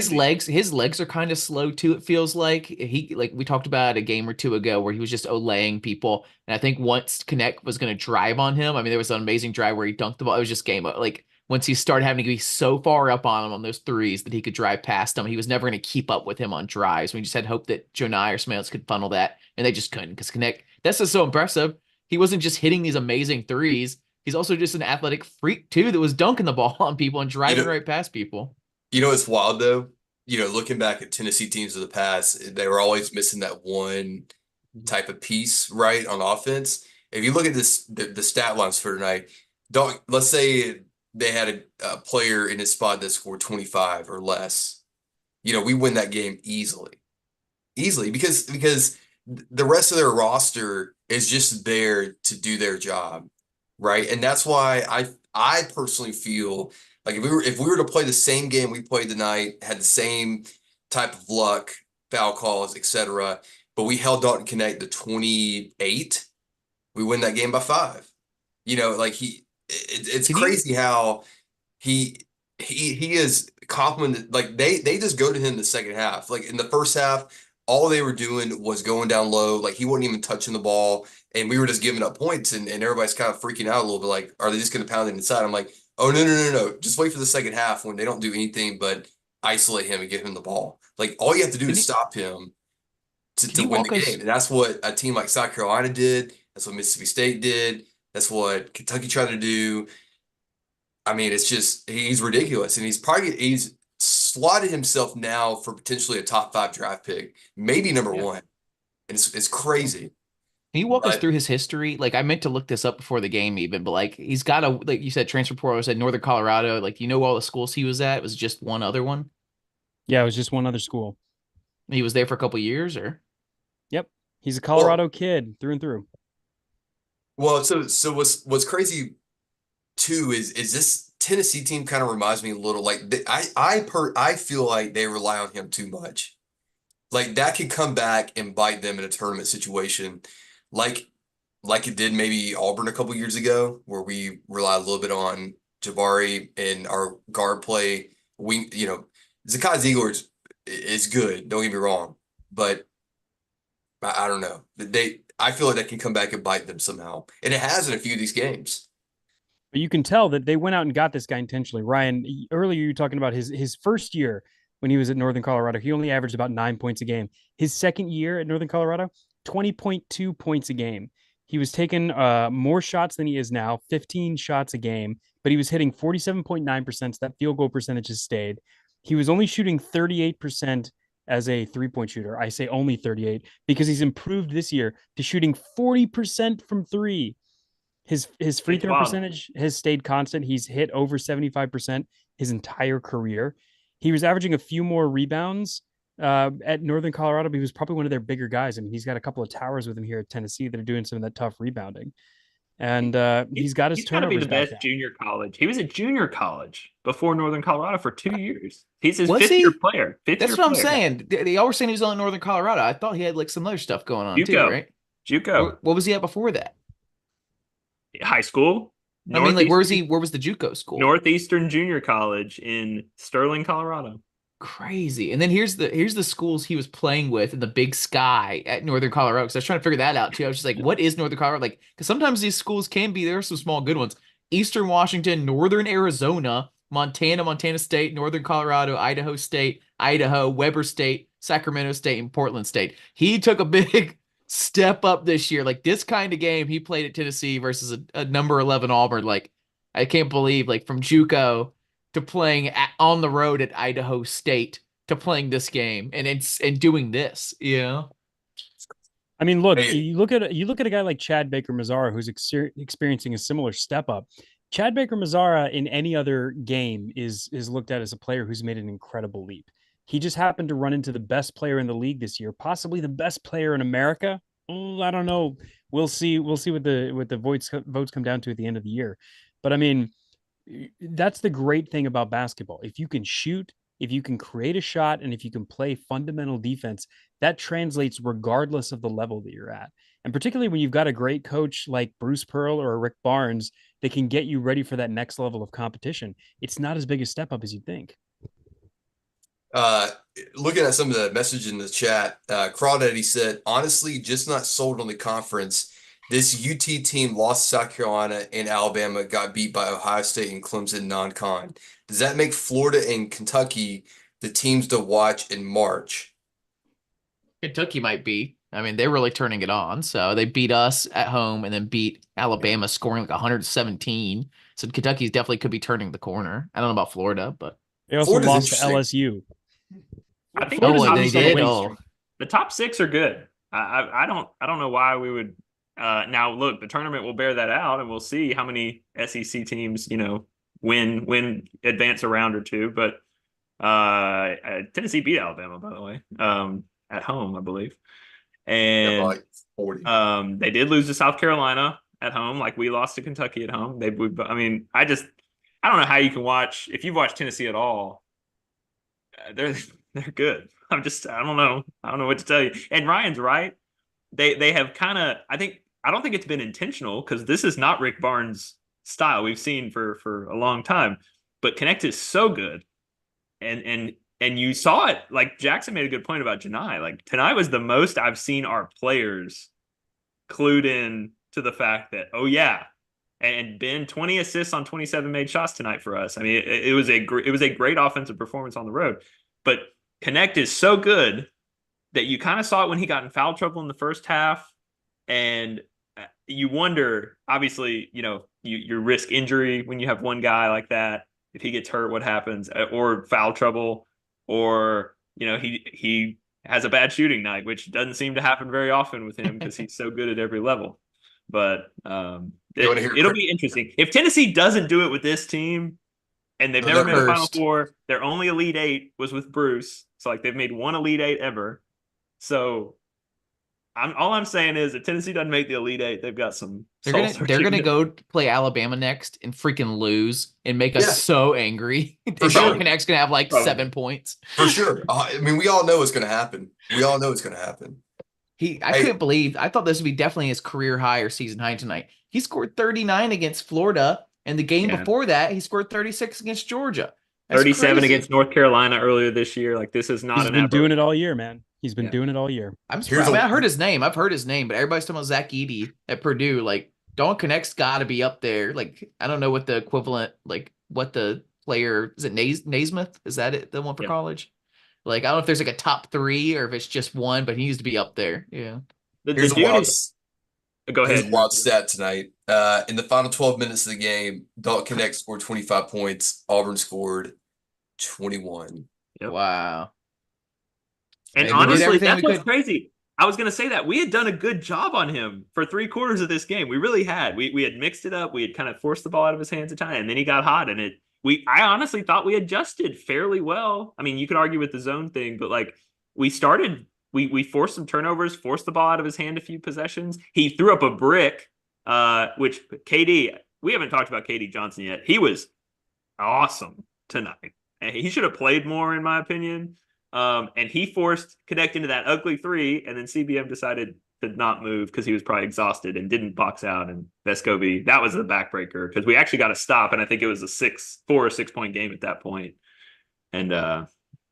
His legs are kind of slow too, it feels like. Like we talked about a game or two ago where he was just olaying people. And I think once Connect was going to drive on him, there was an amazing drive where he dunked the ball. It was just game. Like once he started having to be so far up on him on those threes that he could drive past him, he was never going to keep up with him on drives. We just had hope that Jonai or somebody else could funnel that, and they just couldn't because Connect, that's just so impressive. He wasn't just hitting these amazing threes. He's also just an athletic freak too that was dunking the ball on people and driving right past people. You know what's wild though? Looking back at Tennessee teams of the past, they were always missing that one type of piece, right, on offense. If you look at the stat lines for tonight, let's say they had a player in his spot that scored 25 or less. We win that game easily because the rest of their roster is just there to do their job, right? And that's why I personally feel like if we were to play the same game we played tonight, had the same type of luck, foul calls, etc., but we held Dalton Connect to 28, we win that game by 5. It's crazy how he is complimented. Like they just go to him the second half. Like in the first half, all they were doing was going down low. Like he wasn't even touching the ball, and we were just giving up points, and everybody's kind of freaking out a little bit. Like, are they just going to pound it inside? I'm like, oh no! Just wait for the second half when they don't do anything but isolate him and give him the ball. Like all you have to do is stop him to win the game, and that's what a team like South Carolina did. That's what Mississippi State did. That's what Kentucky tried to do. It's just he's ridiculous, and he's slotted himself now for potentially a top 5 draft pick, maybe number 1, and it's crazy. Can you walk us But through his history? Like, I meant to look this up before the game even, but like he's got a, like you said, transfer portal. I said Northern Colorado. Like, you know all the schools he was at? It was just one other one. Yeah, it was just one other school. He was there for a couple years, or Yep. He's a well, Colorado kid through and through. so what's crazy too is this Tennessee team kind of reminds me a little like I feel like they rely on him too much. Like that could come back and bite them in a tournament situation, like like it did maybe Auburn a couple years ago, where we relied a little bit on Jabari and our guard play. We, Zakai Ziegler is good. Don't get me wrong, but I don't know. I feel like that can come back and bite them somehow, and it has in a few of these games. But you can tell that they went out and got this guy intentionally. Ryan, earlier you were talking about his first year when he was at Northern Colorado. He only averaged about 9 points a game. His second year at Northern Colorado, 20.2 points a game. He was taking more shots than he is now, 15 shots a game, but he was hitting 47.9%. So that field goal percentage has stayed. He was only shooting 38% as a 3-point shooter. I say only 38 because he's improved this year to shooting 40% from three. His free It's throw wild. percentage has stayed constant. He's hit over 75% his entire career. He was averaging a few more rebounds at Northern Colorado, but he was probably one of their bigger guys. I mean, he's got a couple of towers with him here at Tennessee that are doing some of that tough rebounding. And he's got his He's got to be turnovers the back best down. junior college. He was at junior college before Northern Colorado for 2 years. He's his was fifth year he? player. Fifth That's year what I'm player. saying. They all were saying he was on Northern Colorado. I thought he had like some other stuff going on too, JUCO. right? JUCO. What was he at before that? High school. I mean, like, Northeastern where was the JUCO school? Northeastern Junior College in Sterling, Colorado. Crazy. And then here's the schools he was playing with in the Big Sky at Northern Colorado. Because I was trying to figure that out too. I was just like, what is Northern Colorado? Like, because sometimes these schools can be, there are some small good ones. Eastern Washington, Northern Arizona, Montana State, Northern Colorado, Idaho State, Idaho, Weber State, Sacramento State, and Portland State. He took a big step up this year. Like this kind of game he played at Tennessee versus a number 11 Auburn. Like, I can't believe, like, from JUCO to playing on the road at Idaho State to playing this game and doing this, you know? I mean, look, Hey, you look at a guy like Chad Baker Mazara who's experiencing a similar step up. Chad Baker Mazara in any other game is looked at as a player who's made an incredible leap. He just happened to run into the best player in the league this year, possibly the best player in America. I don't know. We'll see. We'll see what the votes come down to at the end of the year. But I mean, that's the great thing about basketball. If you can shoot, if you can create a shot, and if you can play fundamental defense, that translates regardless of the level that you're at. And particularly when you've got a great coach like Bruce Pearl or Rick Barnes that can get you ready for that next level of competition, it's not as big a step up as you think. uh, looking at some of the message in the chat, Crawdaddy said, honestly, just not sold on the conference. This UT team lost South Carolina and Alabama, got beat by Ohio State and Clemson non-con. Does that make Florida and Kentucky the teams to watch in March? Kentucky might be. I mean, they're really turning it on. So they beat us at home and then beat Alabama, scoring like 117. So Kentucky definitely could be turning the corner. I don't know about Florida, but They also Florida's lost to interesting. LSU. I think Florida's oh, the they top did. six, Oh, the top six are good. I don't know why we would. Now look, the tournament will bear that out, and we'll see how many SEC teams win advance a round or two. But Tennessee beat Alabama, by the way, at home, I believe. Yeah, by And like 40. they did lose to South Carolina at home, like we lost to Kentucky at home. I mean, I don't know how you can watch, if you've watched Tennessee at all. They're good. I don't know. I don't know what to tell you. And Ryan's right. They have kind of, I don't think it's been intentional because this is not Rick Barnes' style we've seen for a long time. But Connect is so good. And you saw it. Like Jackson made a good point about Janai. Like tonight was the most I've seen our players clued in to the fact that, oh yeah, and Ben 20 assists on 27 made shots tonight for us. I mean, it was a great offensive performance on the road. But Connect is so good that you kind of saw it when he got in foul trouble in the first half, and you wonder, obviously, you risk injury when you have one guy like that. If he gets hurt, what happens? Or foul trouble, or he has a bad shooting night, which doesn't seem to happen very often with him because he's so good at every level. But it'll be interesting. If Tennessee doesn't do it with this team, and they've never made a Final Four, their only Elite Eight was with Bruce. So like they've made one Elite Eight ever. So all I'm saying is if Tennessee doesn't make the Elite Eight, they've got some. They're gonna go play Alabama next and freaking lose and make us so angry. For sure. Connect's gonna have like 7 points. For sure. I mean, we all know it's gonna happen. I couldn't believe. I thought this would be definitely his career high or season high tonight. He scored 39 against Florida, and the game before that, he scored 36 against Georgia. That's 37 crazy. Against North Carolina earlier this year. Like this is not. He's been doing it all year, man. He's been doing it all year. I'm surprised. I heard his name. I've heard his name, but everybody's talking about Zach Edey at Purdue. Like Dalton Connect's got to be up there. Like I don't know what the equivalent, like what the player is. It Naismith? Is that it? The one for college? Like I don't know if there's like a top 3 or if it's just one, but he needs to be up there. Yeah. Here's a wild. Go ahead. Here's a wild stat tonight. In the final 12 minutes of the game, Dalton Connect scored 25 points. Auburn scored 21. Yep. Wow. And honestly, that's what's crazy. I was going to say that we had done a good job on him for 3/4 of this game. We really had. We had mixed it up. We had kind of forced the ball out of his hands at time, and then he got hot. And I honestly thought we adjusted fairly well. I mean, you could argue with the zone thing, but like we forced some turnovers, forced the ball out of his hand a few possessions. He threw up a brick, which KD. We haven't talked about KD Johnson yet. He was awesome tonight. And he should have played more, in my opinion. And he forced Connect into that ugly 3, and then CBM decided to not move because he was probably exhausted and didn't box out. And Vescovi, that was the backbreaker because we actually got a stop, and I think it was a 4 or 6 point game at that point. And that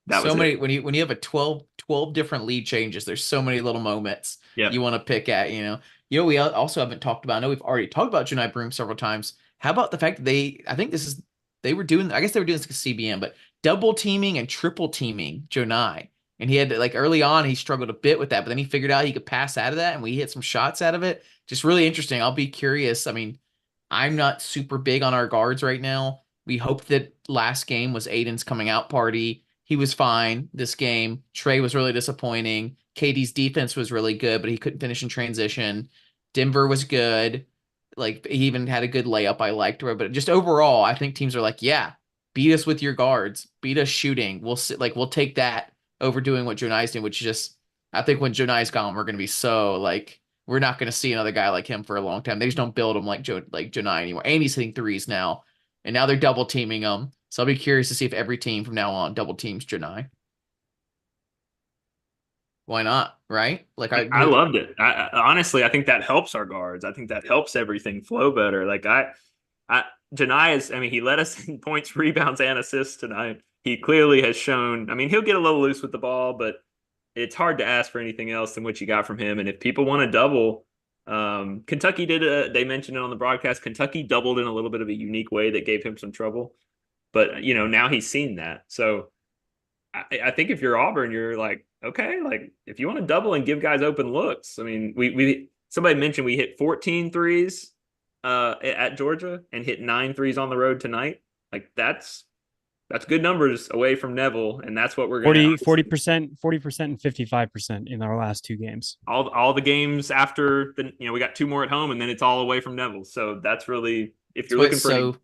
was so many when you have a 12 different lead changes. There's so many little moments you want to pick at. We also haven't talked about. I know we've already talked about Janai Broome several times. How about the fact that they were doing this because CBM, but double teaming and triple teaming Janai. And he had like early on, he struggled a bit with that, but then he figured out he could pass out of that and we hit some shots out of it. Just really interesting. I'll be curious. I mean, I'm not super big on our guards right now. We hope that last game was Aiden's coming out party. He was fine this game. Trey was really disappointing. KD's defense was really good, but he couldn't finish in transition. Denver was good. Like he even had a good layup I liked, but just overall, I think teams are like, yeah, beat us with your guards, beat us shooting. We'll take that over doing what Jonai's doing, which is just, I think when Jonai's gone, we're going to be so like, we're not going to see another guy like him for a long time. They just don't build him like Jonai anymore. And he's hitting threes now, and now they're double teaming him. So I'll be curious to see if every team from now on double teams Janai. Why not? Right? Like I loved it. Honestly, I think that helps our guards. I think that helps everything flow better. Like Janai is, I mean, he led us in points, rebounds, and assists tonight. He clearly has shown, I mean, he'll get a little loose with the ball, but it's hard to ask for anything else than what you got from him. And if people want to double, Kentucky they mentioned it on the broadcast, Kentucky doubled in a little bit of a unique way that gave him some trouble. But, now he's seen that. So I think if you're Auburn, you're like, okay, like if you want to double and give guys open looks, I mean, somebody mentioned we hit 14 threes at Georgia and hit 9 threes on the road tonight. Like that's good numbers away from Neville, and that's what we're going to 40% and 55% in our last 2 games. All the games after we got 2 more at home, and then it's all away from Neville. So that's really, if you're looking for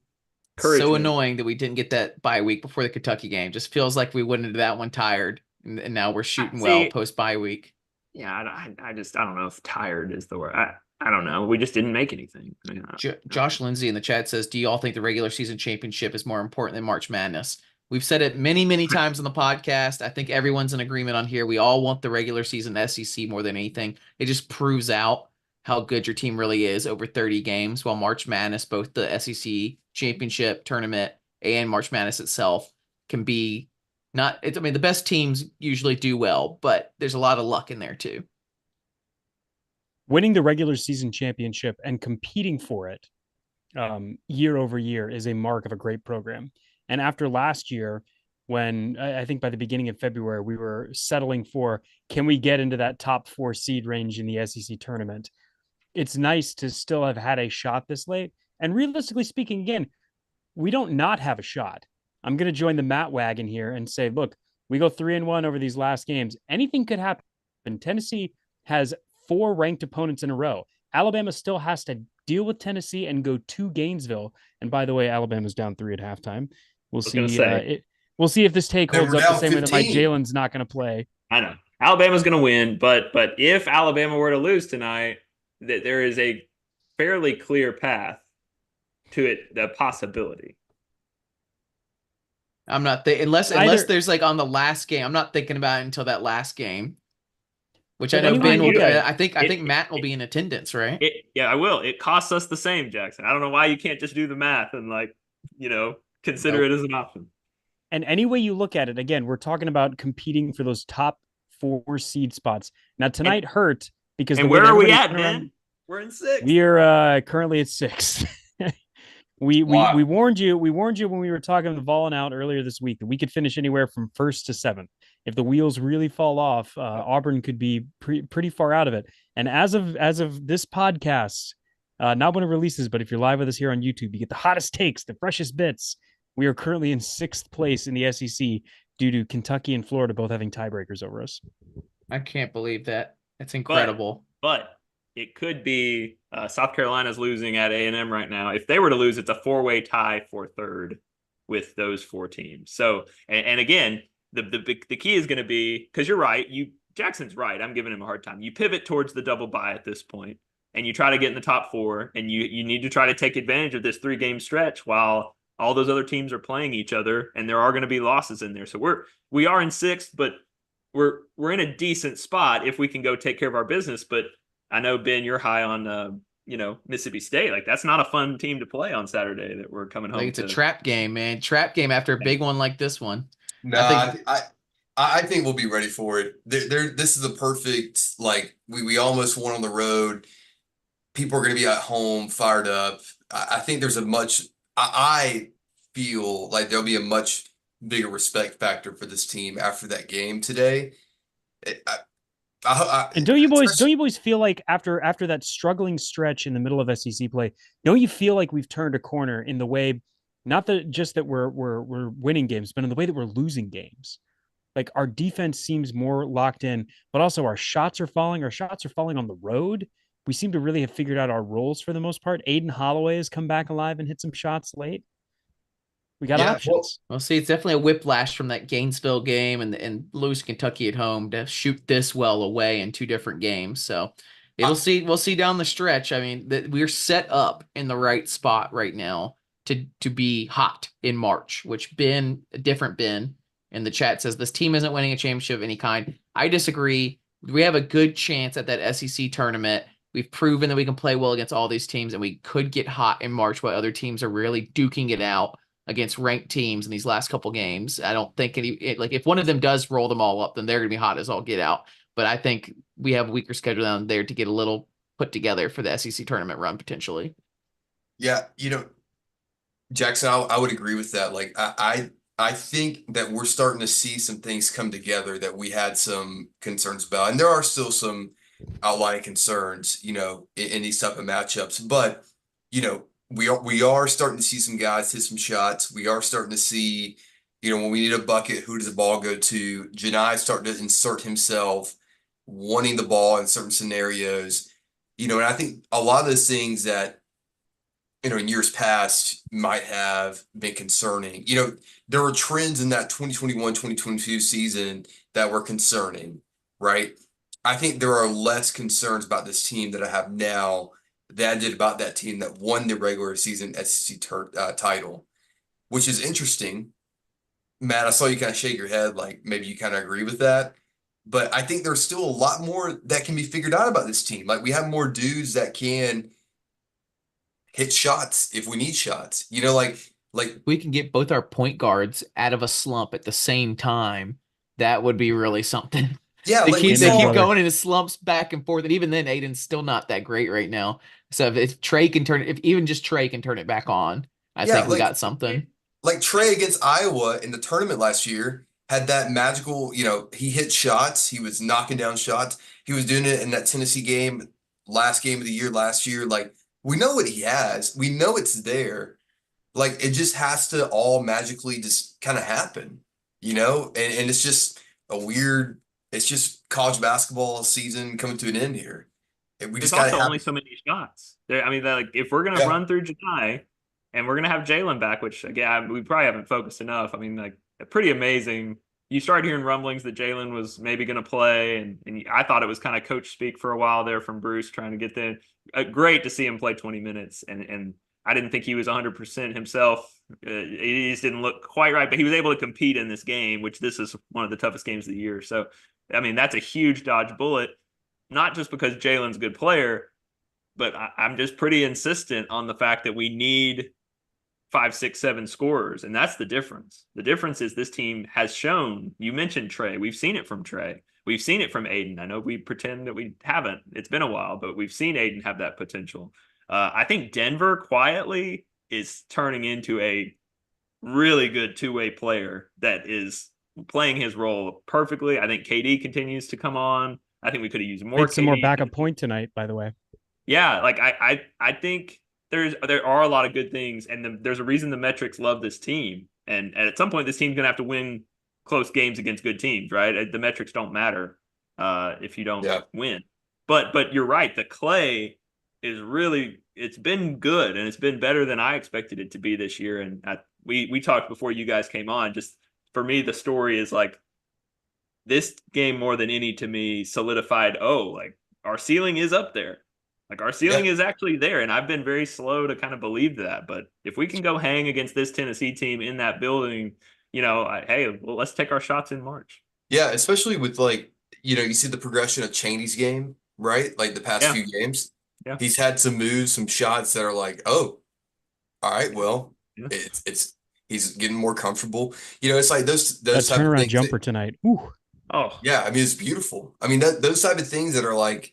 so annoying that we didn't get that bye week before the Kentucky game. Just feels like we went into that one tired, and now we're shooting well post bye week. Yeah, I don't know if tired is the word. I don't know. We just didn't make anything. I mean, Josh Lindsay in the chat says, do you all think the regular season championship is more important than March Madness? We've said it many, many times on the podcast. I think everyone's in agreement on here. We all want the regular season SEC more than anything. It just proves out how good your team really is over 30 games, while March Madness, both the SEC championship tournament and March Madness itself, can be the best teams usually do well, but there's a lot of luck in there too. Winning the regular season championship and competing for it year over year is a mark of a great program. And after last year, when I think by the beginning of February, we were settling for, can we get into that top 4 seed range in the SEC tournament? It's nice to still have had a shot this late. And realistically speaking, again, we don't not have a shot. I'm going to join the Matt wagon here and say, look, We go 3-1 over these last games. Anything could happen. Tennessee has 4 ranked opponents in a row. Alabama still has to deal with Tennessee and go to Gainesville. And by the way, Alabama's down 3 at halftime. We'll see. We'll see if this take They holds were up the down same way that my 15. Jalen's not going to play. I know Alabama's going to win, but if Alabama were to lose tonight, that there is a fairly clear path to it, the possibility. I'm not unless there's like on the last game. I'm not thinking about it until that last game, which I know Ben will. I think Matt will be in attendance, right? Yeah, I will. It costs us the same, Jackson. I don't know why you can't just do the math and consider it as an option. And any way you look at it, again, we're talking about competing for those top 4 seed spots. Now tonight hurt because where are we at, man? We're in 6th. We are currently at 6th. We warned you. We warned you when we were talking to Volin out earlier this week that we could finish anywhere from 1st to 7th. If the wheels really fall off, Auburn could be pretty far out of it. And as of this podcast, not when it releases, but if you're live with us here on YouTube, you get the hottest takes, the freshest bits. We are currently in 6th place in the SEC due to Kentucky and Florida both having tiebreakers over us. I can't believe that. That's incredible. But it could be South Carolina's losing at A&M right now. If they were to lose, it's a 4-way tie for 3rd with those 4 teams. So, and again, the key is going to be, because you're right, Jackson's right. I'm giving him a hard time. You pivot towards the double bye at this point, and you try to get in the top 4, and you need to try to take advantage of this 3-game stretch while all those other teams are playing each other, and there are going to be losses in there. So we are in 6th, but we're in a decent spot if we can go take care of our business. But I know, Ben, you're high on Mississippi State. Like, that's not a fun team to play on Saturday that we're coming home. It's a trap game, man. Trap game after a big one like this one. No, I think we'll be ready for it. This is a perfect, like, we almost won on the road. People are going to be at home fired up. I think there's I feel like there'll be a much bigger respect factor for this team after that game today. And don't you boys feel like after that struggling stretch in the middle of SEC play, don't you feel like we've turned a corner in the way, not that just that we're winning games, but in the way that we're losing games? Like, our defense seems more locked in, but also our shots are falling. Our shots are falling on the road. We seem to really have figured out our roles for the most part. Aiden Holloway has come back alive and hit some shots late. We got options. Well, see, it's definitely a whiplash from that Gainesville game and lose Kentucky at home to shoot this well away in 2 different games. So we'll see down the stretch. I mean, we're set up in the right spot right now to be hot in March, which different Ben in the chat says this team isn't winning a championship of any kind. I disagree. We have a good chance at that SEC tournament. We've proven that we can play well against all these teams, and we could get hot in March while other teams are really duking it out against ranked teams in these last couple games. I don't think if one of them does roll them all up, then they're going to be hot as all get out. But I think we have a weaker schedule down there to get a little put together for the SEC tournament run potentially. Yeah, Jackson, I would agree with that. Like, I think that we're starting to see some things come together that we had some concerns about. And there are still some outlying concerns, in these type of matchups. But, we are starting to see some guys hit some shots. We are starting to see, when we need a bucket, who does the ball go to? Janai starting to insert himself, wanting the ball in certain scenarios. And I think a lot of those things that, in years past might have been concerning. There were trends in that 2021-2022 season that were concerning, right? I think there are less concerns about this team that I have now than I did about that team that won the regular season SEC title, which is interesting. Matt, I saw you kind of shake your head like maybe you kind of agree with that. But I think there's still a lot more that can be figured out about this team. Like, we have more dudes that can hit shots if we need shots. Like we can get both our point guards out of a slump at the same time. That would be really something. Yeah, they keep going into slumps back and forth, and even then, Aiden's still not that great right now. So if Trey can if even just Trey can turn it back on, I think we got something. Like Trey against Iowa in the tournament last year had that magical. He hit shots. He was knocking down shots. He was doing it in that Tennessee game, last game of the year last year. Like, we know what he has. We know it's there. Like, it just has to all magically just kind of happen. and it's just it's just college basketball season coming to an end here. And we There's just got to also have, only so many shots. I mean, like if we're gonna yeah, run through July and we're gonna have Jalen back, which again we probably haven't focused enough. I mean, like pretty amazing. You started hearing rumblings that Jalen was maybe gonna play, and I thought it was kind of coach speak for a while there from Bruce trying to get the. Great to see him play 20 minutes, and I didn't think he was 100% himself. He just didn't look quite right, but he was able to compete in this game, which this is one of the toughest games of the year. So, I mean, that's a huge dodge bullet not just because Jalen's a good player, but I'm just pretty insistent on the fact that we need 5, 6, 7 scorers. And that's the difference. The difference is this team has shown, you mentioned Trey. We've seen it from Trey. We've seen it from Aiden. I know we pretend that we haven't. It's been a while, but we've seen Aiden have that potential. I think Denver quietly is turning into a really good two-way player that is playing his role perfectly. I think KD continues to come on. I think we could have used more Played some more KD. backup point tonight, by the way. Yeah, like I think there are a lot of good things, and there's a reason the metrics love this team. And at some point, this team's gonna have to win close games against good teams, right? The metrics don't matter if you don't yeah, win. But you're right. The clay is really it's been good, and it's been better than I expected it to be this year. And we talked before you guys came on. Just for me, the story is like this game more than any to me solidified. Oh, like our ceiling is up there. Like our ceiling yeah. is actually there, and I've been very slow to kind of believe that. But if we can go hang against this Tennessee team in that building, hey, well, let's take our shots in March. Yeah, especially with like, you see the progression of Chaney's game, right? Like the past Yeah, few games. yeah, He's had some moves, some shots that are like, oh, all right, well, yeah. it's he's getting more comfortable. It's like That those type of turnaround things jumper tonight. Ooh. Oh, yeah, I mean it's beautiful. I mean those type of things that are like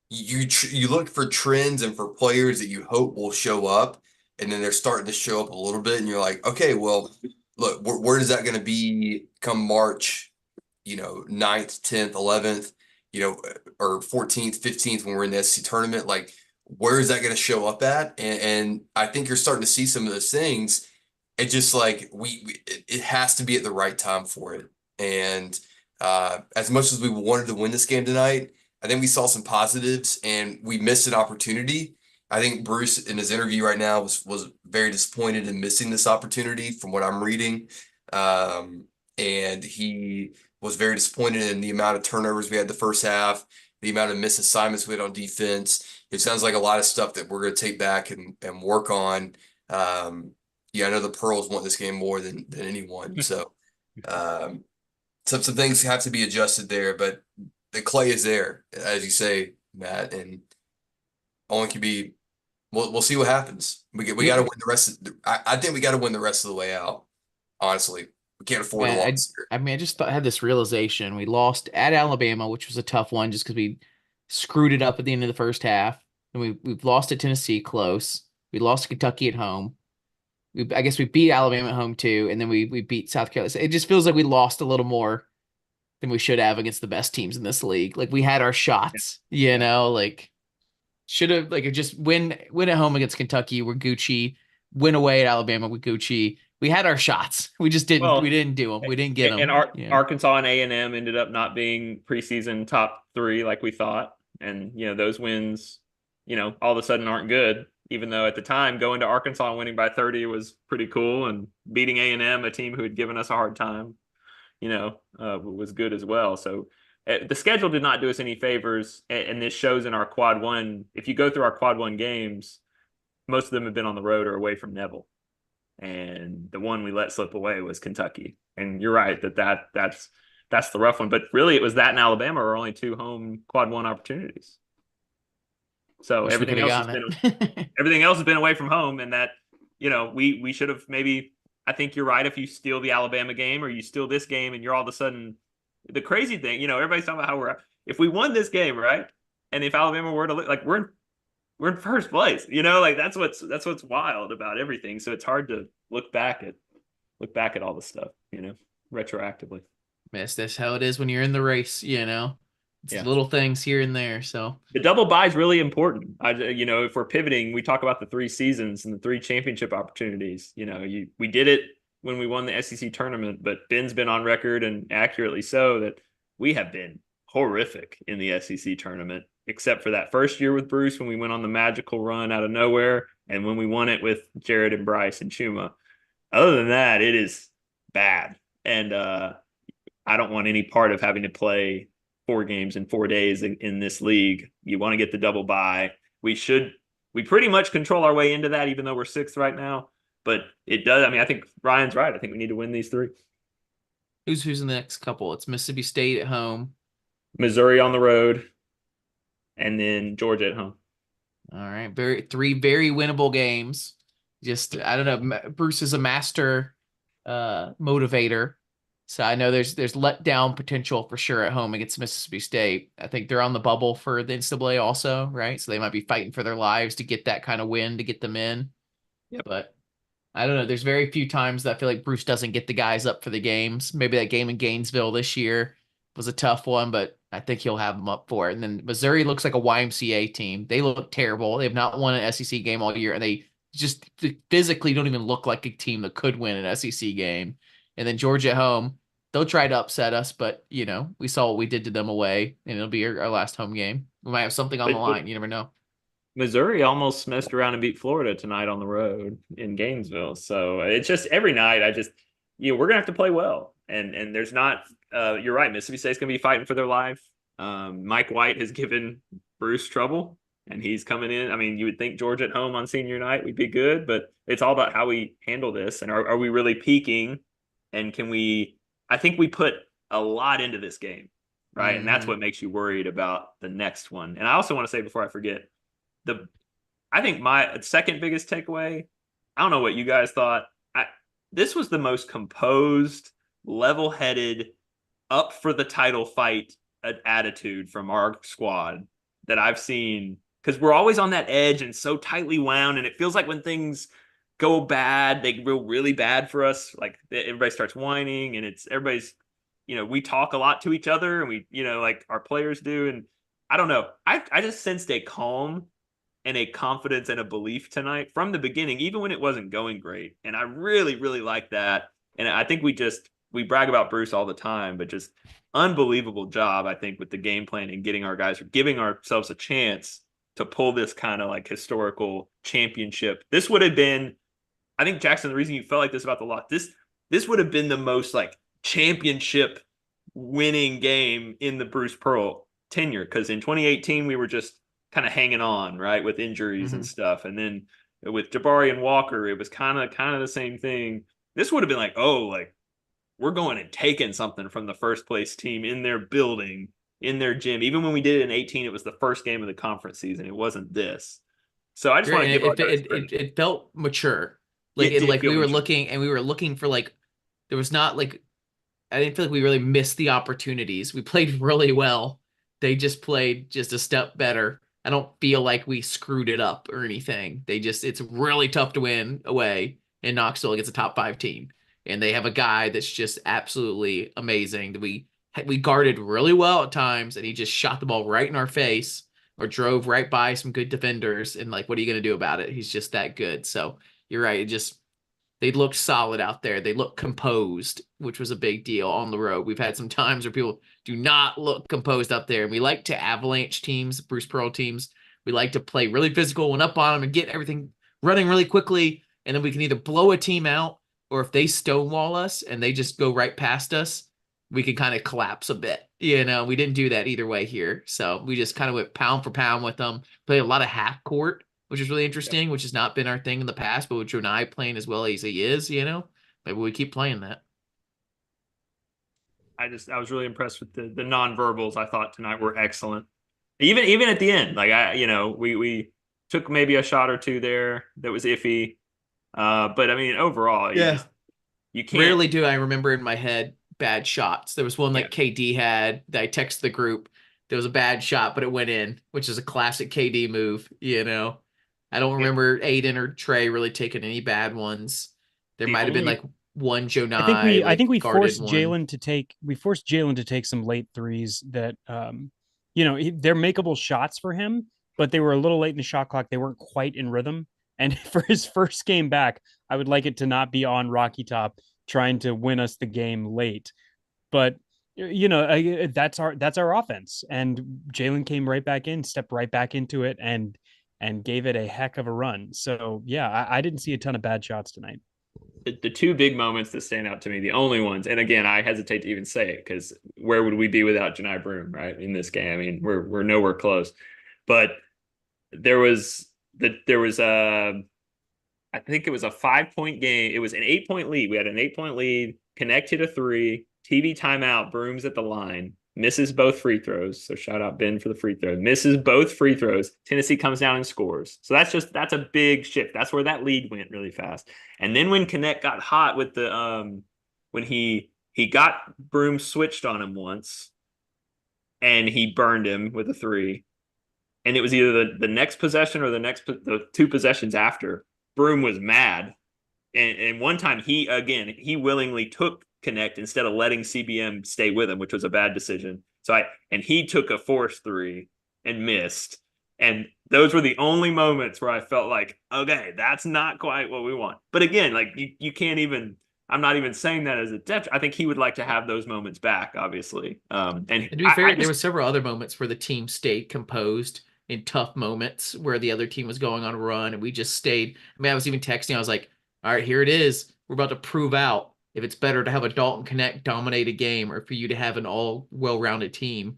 you look for trends and for players that you hope will show up, and then they're starting to show up a little bit, and you're like, okay, well, look, where is that going to be come March? 9th, 10th, 11th, or 14th, 15th when we're in the SEC tournament. Like, where is that going to show up at? And I think you're starting to see some of those things. It just like it has to be at the right time for it. And as much as we wanted to win this game tonight, I think we saw some positives and we missed an opportunity. I think Bruce in his interview right now was very disappointed in missing this opportunity from what I'm reading. And he was very disappointed in the amount of turnovers we had the first half, the amount of missed assignments we had on defense. It sounds like a lot of stuff that we're going to take back and work on. Yeah, I know the Pearls want this game more than anyone. So some things have to be adjusted there, but the clay is there, as you say, Matt, and only can be. We'll see what happens. We got to win the rest. I think we got to win the rest of the way out. Honestly, we can't afford a Man, loss here. I mean, I just had this realization. We lost at Alabama, which was a tough one just because we screwed it up at the end of the first half. And we've lost at Tennessee close. We lost to Kentucky at home. I guess we beat Alabama at home too, and then we beat South Carolina. So it just feels like we lost a little more than we should have against the best teams in this league. Like we had our shots, like should have just win at home against Kentucky, we're Gucci. Win away at Alabama, we're Gucci. We had our shots. We just didn't. We well, didn't do them. We didn't get them. Arkansas and A&M ended up not being preseason top 3 like we thought, and those wins, all of a sudden aren't good. Even though at the time going to Arkansas and winning by 30 was pretty cool, and beating A&M, a team who had given us a hard time, was good as well. So the schedule did not do us any favors, and this shows in our quad one. If you go through our quad one games, most of them have been on the road or away from Neville, and the one we let slip away was Kentucky. And you're right that's the rough one. But really, it was that in Alabama are only 2 home quad one opportunities. So everything else has been away from home, and that we should have maybe. I think you're right. If you steal the Alabama game or you steal this game, and you're all of a sudden the crazy thing, everybody's talking about how if we won this game, right, and if Alabama were to we're in first place, like that's what's wild about everything. So it's hard to look back at all the stuff, retroactively. Miss, that's how it is when you're in the race, It's little things here and there. So the double bye is really important. If we're pivoting, we talk about the 3 seasons and the 3 championship opportunities. We did it when we won the SEC tournament, but Ben's been on record, and accurately so, that we have been horrific in the SEC tournament, except for that first year with Bruce when we went on the magical run out of nowhere, and when we won it with Jared and Bryce and Chuma. Other than that, it is bad. And I don't want any part of having to play 4 games in 4 days in this league. You want to get the double bye. We pretty much control our way into that, even though we're 6th right now. But it does. I mean, I think Ryan's right. I think we need to win these 3. Who's in the next couple? It's Mississippi State at home, Missouri on the road, and then Georgia at home. All right, 3 very winnable games. Just I don't know. Bruce is a master motivator, so I know there's letdown potential for sure at home against Mississippi State. I think they're on the bubble for the NCAA also, right? So they might be fighting for their lives to get that kind of win to get them in. Yep. But I don't know. There's very few times that I feel like Bruce doesn't get the guys up for the games. Maybe that game in Gainesville this year was a tough one, but I think he'll have them up for it. And then Missouri looks like a YMCA team. They look terrible. They have not won an SEC game all year, and they just physically don't even look like a team that could win an SEC game. And then Georgia at home, they'll try to upset us, but, you know, we saw what we did to them away, and it'll be our last home game. We might have something on the line. You never know. Missouri almost messed around and beat Florida tonight on the road in Gainesville. So it's just every night we're going to have to play well. And there's not, you're right, Mississippi State's going to be fighting for their life. Mike White has given Bruce trouble, and he's coming in. I mean, you would think Georgia at home on senior night would be good, but it's all about how we handle this. And are we really peaking? And I think we put a lot into this game, right? Mm-hmm. And that's what makes you worried about the next one. And I also want to say before I forget, I think my second biggest takeaway, I don't know what you guys thought. This was the most composed, level-headed, up for the title fight attitude from our squad that I've seen, because we're always on that edge and so tightly wound, and it feels like when things go bad, they go really bad for us. Like everybody starts whining, and everybody's, we talk a lot to each other, and we, like our players do, and I don't know. I just sensed a calm and a confidence and a belief tonight from the beginning, even when it wasn't going great. And I really, really like that. And I think we brag about Bruce all the time, but just unbelievable job, I think, with the game plan and getting our guys, giving ourselves a chance to pull this kind of like historical championship. This would have been, I think, Jackson, the reason you felt like this about the lot, this would have been the most like championship winning game in the Bruce Pearl tenure. Because in 2018, we were just kind of hanging on, right, with injuries and stuff. And then with Jabari and Walker, it was kind of the same thing. This would have been like, we're going and taking something from the first place team in their building, in their gym. Even when we did it in 18, it was the first game of the conference season. It wasn't this. So I just want to give it felt mature. Like we were looking for like, there was not like, I didn't feel like we really missed the opportunities. We played really well. They just played just a step better. I don't feel like we screwed it up or anything. It's really tough to win away in Knoxville against a top 5 team. And they have a guy that's just absolutely amazing. We guarded really well at times, and he just shot the ball right in our face or drove right by some good defenders. And like, what are you going to do about it? He's just that good. So you're right. They looked solid out there. They looked composed, which was a big deal on the road. We've had some times where people do not look composed up there. And we like to avalanche teams, Bruce Pearl teams. We like to play really physical and up on them and get everything running really quickly. And then we can either blow a team out, or if they stonewall us and they just go right past us, we can kind of collapse a bit. We didn't do that either way here. So we just kind of went pound for pound with them, played a lot of half court, which is really interesting, which has not been our thing in the past, but with Jonai playing as well as he is, maybe we keep playing that. I was really impressed with the nonverbals. I thought tonight were excellent. Even at the end, like we took maybe a shot or two there that was iffy. But I mean, overall, you can't. Rarely do I remember in my head bad shots. There was one like KD had that I texted the group. There was a bad shot, but it went in, which is a classic KD move, I don't remember Aiden or Trey really taking any bad ones. There might have been like one Jonai. I think we forced Jalen to take some late threes that they're makeable shots for him, but they were a little late in the shot clock. They weren't quite in rhythm. And for his first game back, I would like it to not be on Rocky Top trying to win us the game late. But that's our offense, and Jalen came right back in, stepped right back into it, and gave it a heck of a run. So yeah, I didn't see a ton of bad shots tonight. The two big moments that stand out to me, the only ones, and again, I hesitate to even say it because where would we be without Janai Broome, right? In this game, I mean, we're nowhere close. But there was I think it was a 5-point game. It was an 8-point lead. We had an 8-point lead. Connect hit a three. TV timeout. Broome's at the line. Misses both free throws. So shout out Ben for the free throw. Misses both free throws. Tennessee comes down and scores. So that's a big shift. That's where that lead went really fast. And then when Connect got hot with the when he got Broome switched on him once, and he burned him with a three. And it was either the next possession or the two possessions after. Broome was mad. And one time he willingly took Connect instead of letting CBM stay with him, which was a bad decision. And he took a forced three and missed. And those were the only moments where I felt like, okay, that's not quite what we want. But again, like you can't even, I'm not even saying that as a depth. I think he would like to have those moments back, obviously. And to be fair, there were several other moments where the team stayed composed in tough moments where the other team was going on a run and we just stayed. I mean, I was even texting, I was like, all right, here it is. We're about to prove out if it's better to have a Dalton Connect dominate a game or for you to have an all well-rounded team.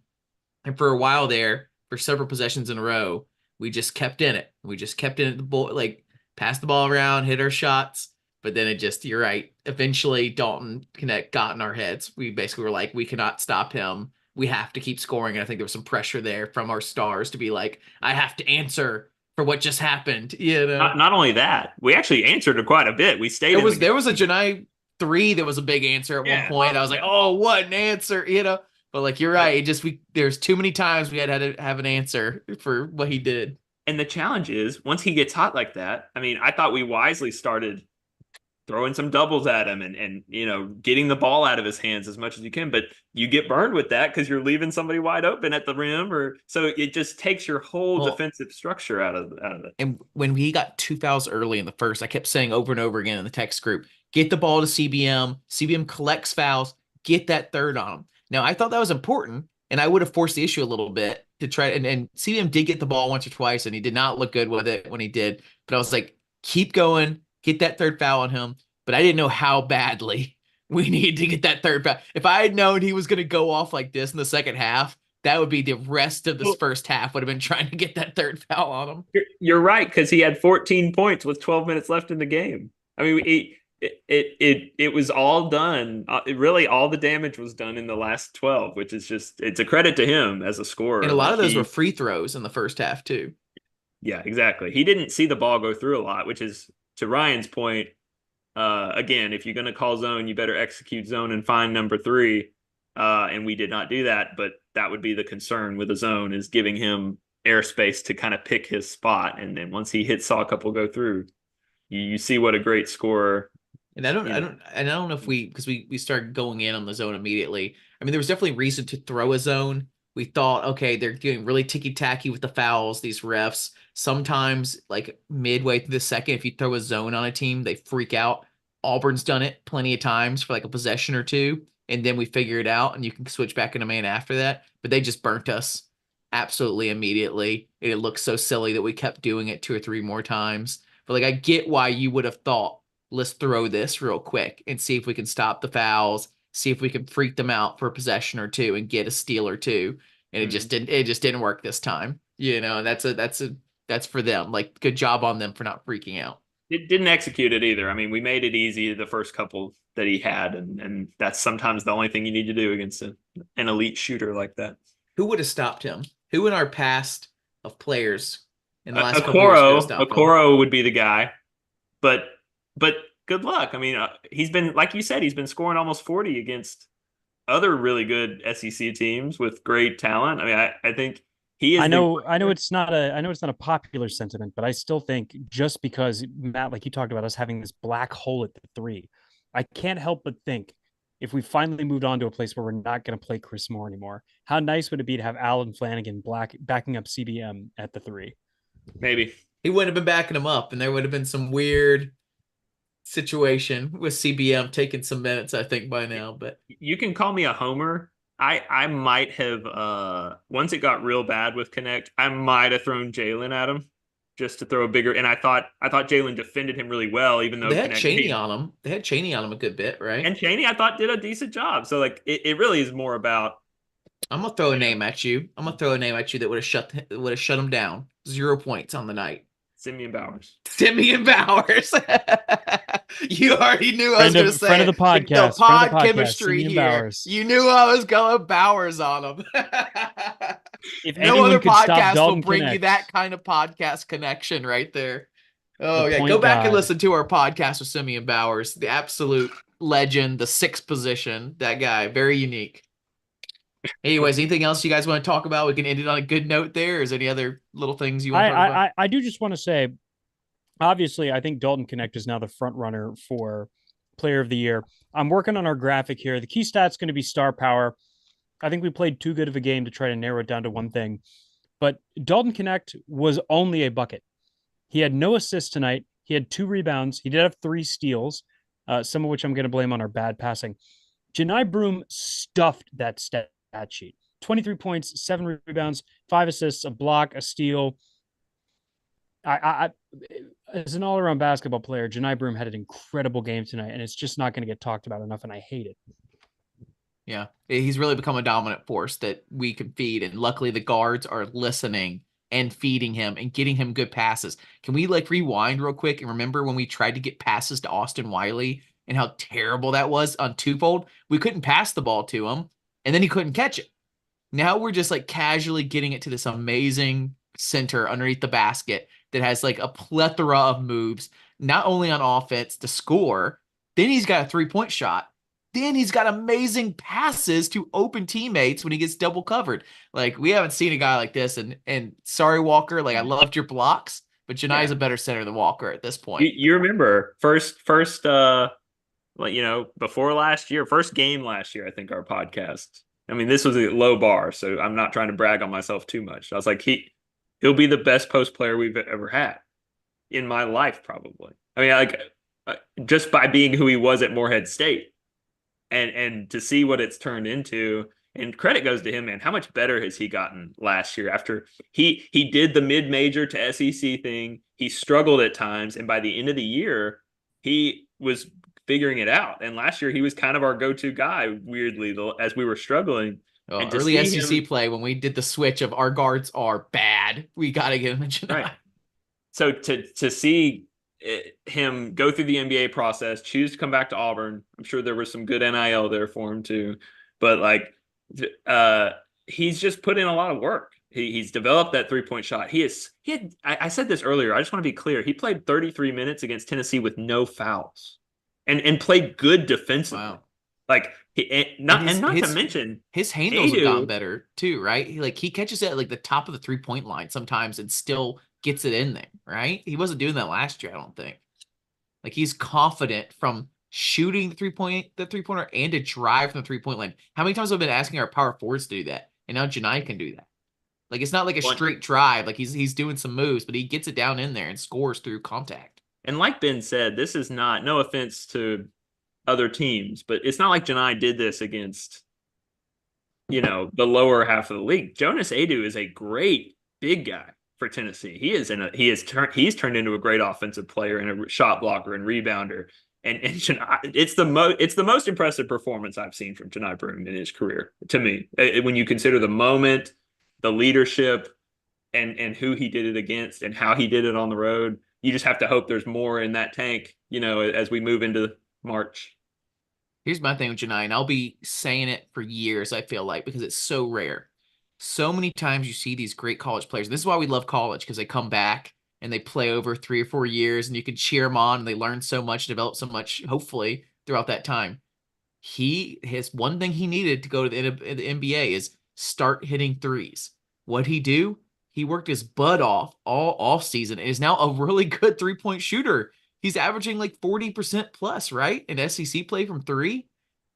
And for a while there, for several possessions in a row, we just kept in it. We just kept in it, the ball, like passed the ball around, hit our shots. But then it just, you're right. Eventually, Dalton Connect got in our heads. We basically were like, we cannot stop him. We have to keep scoring. And I think there was some pressure there from our stars to be like, I have to answer for what just happened. You know, not only that, we actually answered quite a bit. We stayed. There was a Janai 3 that was a big answer at one point. I was like, oh, what an answer, you know. But like you're right, it just there's too many times we had to have an answer for what he did. And the challenge is once he gets hot like that, I mean, I thought we wisely started throwing some doubles at him and getting the ball out of his hands as much as you can, but you get burned with that because you're leaving somebody wide open at the rim, or so it just takes your whole defensive structure out of it. And when we got 2 fouls early in the first, I kept saying over and over again in the text group, get the ball to CBM. CBM collects fouls, get that third on him. Now I thought that was important, and I would have forced the issue a little bit to try, and CBM did get the ball once or twice, and he did not look good with it when he did. But I was like, keep going, get that third foul on him. But I didn't know how badly we needed to get that third foul. If I had known he was going to go off like this in the second half, that would be the rest of this first half would have been trying to get that third foul on him. You're right, because he had 14 points with 12 minutes left in the game. I mean, it was all done. Really, all the damage was done in the last 12, which is just, it's a credit to him as a scorer. And a lot of those were free throws in the first half too. Yeah, exactly. He didn't see the ball go through a lot, which is, to Ryan's point, again, if you're going to call zone, you better execute zone and find number 3. And we did not do that, but that would be the concern with a zone, is giving him airspace to kind of pick his spot. And then once he saw a couple go through, you see what a great scorer. And I don't know if because we started going in on the zone immediately. I mean, there was definitely reason to throw a zone. We thought, okay, they're doing really ticky-tacky with the fouls, these refs. Sometimes, like midway through the second, if you throw a zone on a team, they freak out. Auburn's done it plenty of times for like a possession or two, and then we figure it out, and you can switch back into man after that. But they just burnt us absolutely immediately. It looked so silly that we kept doing it 2 or 3 more times. But like, I get why you would have thought, let's throw this real quick and see if we can stop the fouls, see if we can freak them out for a possession or two and get a steal or two. And it just didn't work this time. You know, and that's for them. Like, good job on them for not freaking out. It didn't execute it either. I mean, we made it easy the first couple that he had, and that's sometimes the only thing you need to do against an elite shooter like that. Who would have stopped him? Who in our past of players in the last couple years could have stopped him? Okoro would be the guy, but good luck. I mean, he's been, like you said, he's been scoring almost 40 against other really good SEC teams with great talent. I mean, I think he is. I know it's not a popular sentiment, but I still think, just because, Matt, like you talked about us having this black hole at the 3, I can't help but think, if we finally moved on to a place where we're not going to play Chris Moore anymore, how nice would it be to have Alan Flanagan backing up CBM at the 3? Maybe he wouldn't have been backing him up, and there would have been some weird situation with CBM taking some minutes, I think, by now. But You can call me a homer. I might have once it got real bad with Connect, I might have thrown Jalen at him just to throw a bigger. And I thought Jalen defended him really well, even though they had Connect Cheney on him. They had Cheney on him a good bit, right? and Cheney I thought did a decent job. So like it really is more about I'm gonna throw a name at you. I'm gonna throw a name at you that would have shut him down. 0 points on the night. Simeon Bowers. Simeon Bowers. You already knew I was going to say friend of the podcast. The pod friend of the podcast, chemistry Simeon here. Bowers. You knew I was going Bowers on him. If No anyone other could stop podcast will Dalton bring you Connect, that kind of podcast connection right there. Oh, The yeah. point Go back and god. listen to our podcast with Simeon Bowers, the absolute legend, the sixth position. That guy, very unique. Anyways, anything else you guys want to talk about? We can end it on a good note there. Is there any other little things you want to talk about? I do just want to say, obviously, I think Dalton Connect is now the front runner for Player of the Year. I'm working on our graphic here. The key stat's going to be star power. I think we played too good of a game to try to narrow it down to one thing. But Dalton Connect was only a bucket. He had no assists tonight. He had 2 rebounds. He did have 3 steals, some of which I'm going to blame on our bad passing. Janai Broom stuffed that stat sheet. 23 points, 7 rebounds, 5 assists, a block, a steal. I as an all-around basketball player, Janai Broom had an incredible game tonight, and it's just not going to get talked about enough, and I hate it. Yeah, he's really become a dominant force that we can feed, and luckily the guards are listening and feeding him and getting him good passes. Can we like rewind real quick and remember when we tried to get passes to Austin Wiley and how terrible that was on twofold? We couldn't pass the ball to him, and then he couldn't catch it. Now we're just like casually getting it to this amazing center underneath the basket that has like a plethora of moves, not only on offense to score, then he's got a 3-point shot. Then he's got amazing passes to open teammates when he gets double covered. Like, we haven't seen a guy like this. And sorry, Walker, like I loved your blocks, but Janai's a better center than Walker at this point. You remember first before last year, first game last year, I think our podcast. I mean, this was a low bar, so I'm not trying to brag on myself too much. I was like, he'll be the best post player we've ever had in my life, probably. I mean, like just by being who he was at Morehead State, and to see what it's turned into. And credit goes to him, man. How much better has he gotten last year after he did the mid-major to SEC thing? He struggled at times, and by the end of the year, he was figuring it out. And last year, he was kind of our go-to guy, weirdly, as we were struggling. Oh, early SEC play, when we did the switch of our guards are bad, we got to get him a Janai. Right. So to see him go through the NBA process, choose to come back to Auburn, I'm sure there was some good NIL there for him too. But like, he's just put in a lot of work. He's developed that 3-point shot. I said this earlier. I just want to be clear. He played 33 minutes against Tennessee with no fouls, and played good defensively. Wow. Like not to mention his handles have gotten better too, right? He catches it at like the top of the 3-point line sometimes and still gets it in there, right? He wasn't doing that last year, I don't think. Like, he's confident from shooting the 3-pointer and to drive from the 3-point line. How many times have we been asking our power forwards to do that? And now Janai can do that. Like, it's not like a straight drive. Like, he's doing some moves, but he gets it down in there and scores through contact. And like Ben said, this is not, no offense to other teams, but it's not like Janai did this against, the lower half of the league. Jonas Adu is a great big guy for Tennessee. He's turned into a great offensive player and a shot blocker and rebounder. And Janai, it's the most impressive performance I've seen from Janai Broom in his career, to me. When you consider the moment, the leadership, and who he did it against and how he did it on the road, you just have to hope there's more in that tank, as we move into March. Here's my thing with Janai, and I'll be saying it for years, I feel like, because it's so rare. So many times you see these great college players. This is why we love college, because they come back and they play over 3 or 4 years, and you can cheer them on, and they learn so much, develop so much, hopefully, throughout that time. His one thing he needed to go to the NBA is start hitting threes. What'd he do? He worked his butt off all off season and is now a really good 3-point shooter. He's averaging like 40% plus, right? In SEC play from 3.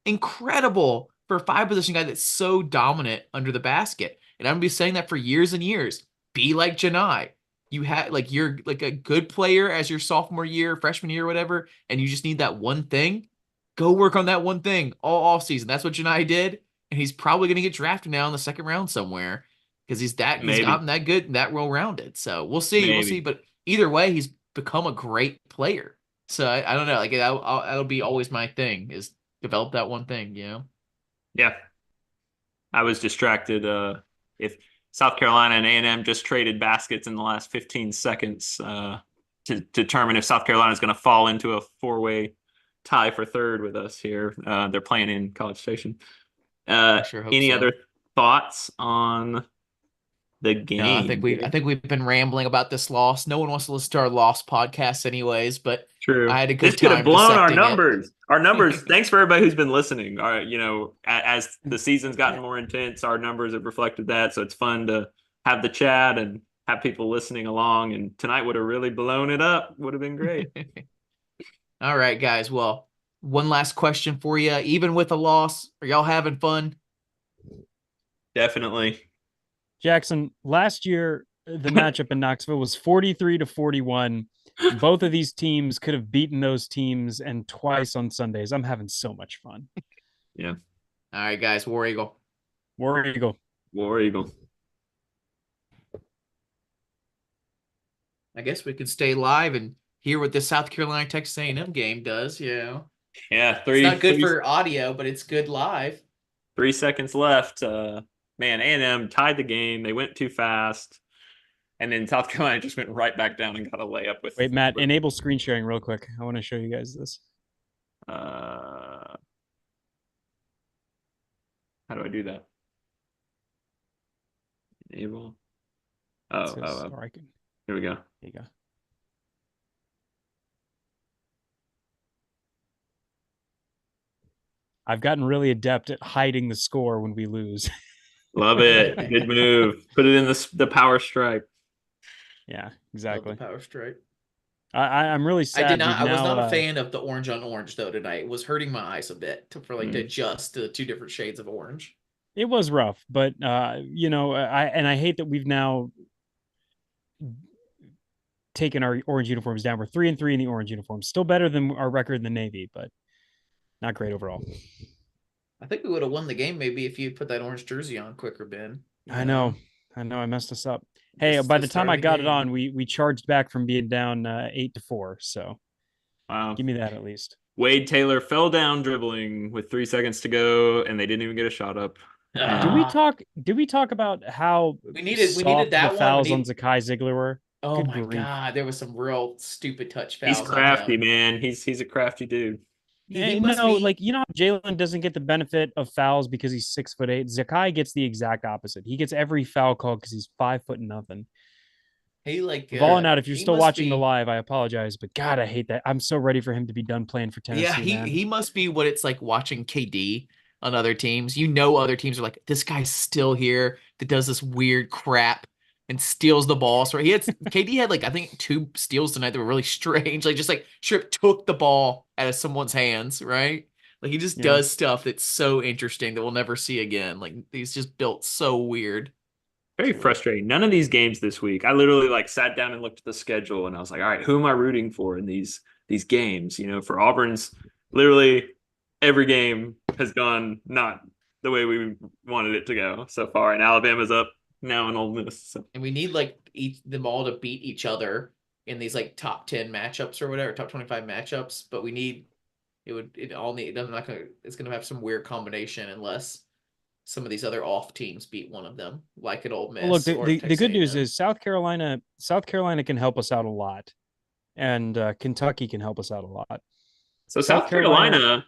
Incredible for a 5-position guy that's so dominant under the basket. And I'm going to be saying that for years and years. Be like Janai. you had like you're like a good player as your sophomore year, freshman year, whatever, and you just need that one thing, go work on that one thing all off season. That's what Janai did, and he's probably going to get drafted now in the second round somewhere because he's Maybe, gotten that good and that well rounded. So we'll see. maybe. But either way, he's become a great player. So I don't know, like that'll be always my thing is develop that one thing, you know. Yeah, I was distracted. If South Carolina and A&M just traded baskets in the last 15 seconds to determine if South Carolina is going to fall into a four-way tie for third with us here. They're playing in College Station. I sure hope Any so. other thoughts on the No, game? I think we've been rambling about this loss. No one wants to listen to our loss podcast anyways, but True. I had a This good could have time blown our dissecting it. numbers. Our numbers. Thanks for everybody who's been listening. As the season's gotten more intense, our numbers have reflected that. So it's fun to have the chat and have people listening along. And tonight would have really blown it up. Would have been great. All right, guys. Well, one last question for you. Even with a loss, are y'all having fun? Definitely. Jackson, last year the matchup in Knoxville was 43-41. Both of these teams could have beaten those teams and twice on Sundays. I'm having so much fun. Yeah. All right, guys. War Eagle. War Eagle. War Eagle. I guess we could stay live and hear what the South Carolina Texas A&M game does. You know, Yeah. it's not good for audio, but it's good live. 3 seconds left. Man, A&M tied the game. They went too fast. And then South Carolina just went right back down and got a layup with. Wait, Matt, enable screen sharing real quick. I want to show you guys this. How do I do that? Enable. Here we go. There you go. I've gotten really adept at hiding the score when we lose. Love it. Good move. Put it in the power strike. Yeah, exactly. Power strike. I'm really sad. I was not a fan of the orange on orange though tonight. It was hurting my eyes a bit to adjust to the two different shades of orange. It was rough, but I hate that we've now taken our orange uniforms down. We're 3-3 in the orange uniforms. Still better than our record in the Navy, but not great overall. I think we would have won the game maybe if you put that orange jersey on quicker, Ben. I know. I messed us up. Hey, by the time I got it on, we charged back from being down 8-4. So, wow, give me that at least. Wade Taylor fell down dribbling with 3 seconds to go, and they didn't even get a shot up. Did we talk about how we needed that the fouls on Zakai Ziegler were? Oh my God, there was some real stupid touch fouls. He's crafty, man. He's a crafty dude. Jalen doesn't get the benefit of fouls because he's 6'8". Zakai gets the exact opposite. He gets every foul call because he's 5'0". He Balling out. If you're still watching the live, I apologize, but God, I hate that. I'm so ready for him to be done playing for Tennessee. Yeah, he must be what it's like watching KD on other teams. Other teams are like, this guy's still here that does this weird crap and steals the ball. So KD had I think 2 steals tonight that were really strange. Strip took the ball out of someone's hands, right? He just does stuff that's so interesting that we'll never see again. He's just built so weird. Very frustrating. None of these games this week. I literally sat down and looked at the schedule and I was like, all right, who am I rooting for in these games? For Auburn's, literally every game has gone not the way we wanted it to go so far. And Alabama's up now in Ole Miss. So. And we need them all to beat each other in these top 10 matchups or whatever, top 25 matchups. But we need it's gonna have some weird combination unless some of these other off teams beat one of them, like at Ole Miss. Look, the good news is South Carolina can help us out a lot, and Kentucky can help us out a lot. So South Carolina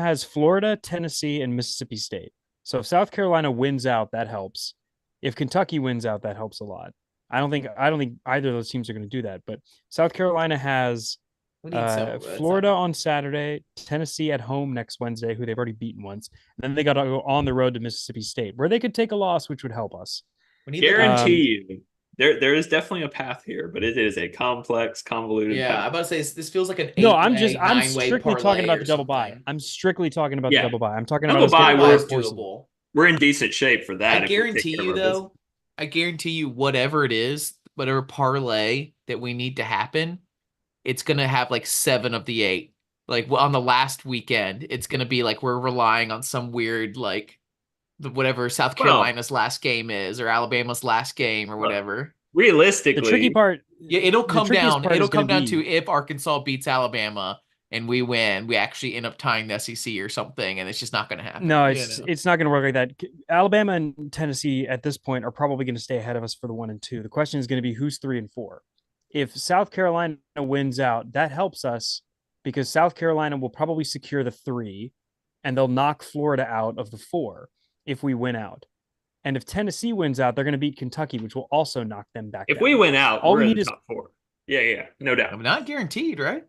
has Florida, Tennessee, and Mississippi State. So if South Carolina wins out, that helps. If Kentucky wins out, that helps a lot. I don't think either of those teams are going to do that. But South Carolina has Florida on Saturday, Tennessee at home next Wednesday, who they've already beaten once. And then they got to go on the road to Mississippi State, where they could take a loss, which would help us. Guarantee you. There is definitely a path here, but it is a complex, convoluted path. I'm about to say this feels like an I'm strictly talking about the double bye. I'm strictly talking about the double bye. I'm talking double about we're in decent shape for that. I guarantee you, whatever it is, whatever parlay that we need to happen, it's gonna have like 7 of the 8. Like on the last weekend, it's gonna be like we're relying on some weird like whatever South Well, Carolina's last game is or Alabama's last game or Look, whatever. realistically, The tricky part, Yeah, it'll the come trickiest down. part It'll is going come down to to if Arkansas beats Alabama and we win, we actually end up tying the SEC or something, and it's just not going to happen. no, you it's know? it's not going to work like that. Alabama and Tennessee at this point are probably going to stay ahead of us for the 1 and 2. The question is going to be who's 3 and 4. If South Carolina wins out, that helps us because South Carolina will probably secure the 3, and they'll knock Florida out of the 4 if we win out. And if Tennessee wins out, they're going to beat Kentucky, which will also knock them back if down. we win out, All we're we in need the is top 4. Yeah, no doubt. I'm not guaranteed, right?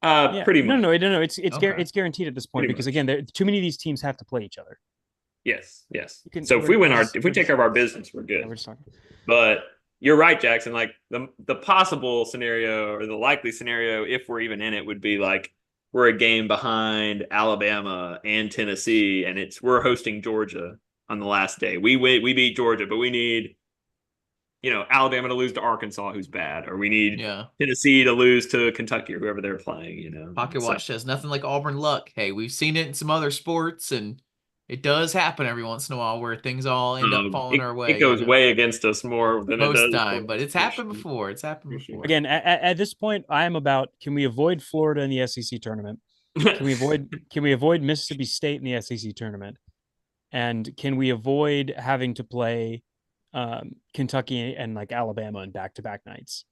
yeah, Pretty much. no. It's Okay. it's guaranteed at this point Pretty because much. again, too many of these teams have to play each other. Yes. Can- So if we we're take just- care of our business, we're good. Yeah, we're just talking. But you're right, Jackson. Like the possible scenario or the likely scenario, if we're even in it, would be like we're a game behind Alabama and Tennessee, and we're hosting Georgia on the last day. We beat Georgia, but we need Alabama to lose to Arkansas, who's bad, or we need Yeah. Tennessee to lose to Kentucky or whoever they're playing. Pocket So- watch says nothing like Auburn luck. Hey, we've seen it in some other sports, and it does happen every once in a while where things all end up falling our way. It goes way against us more than most it does time, but it's happened sure. before. It's happened For sure. before. Again, at this point, I am about can we avoid Florida in the SEC tournament? Can we avoid Mississippi State in the SEC tournament? And can we avoid having to play Kentucky and like Alabama in back-to-back nights?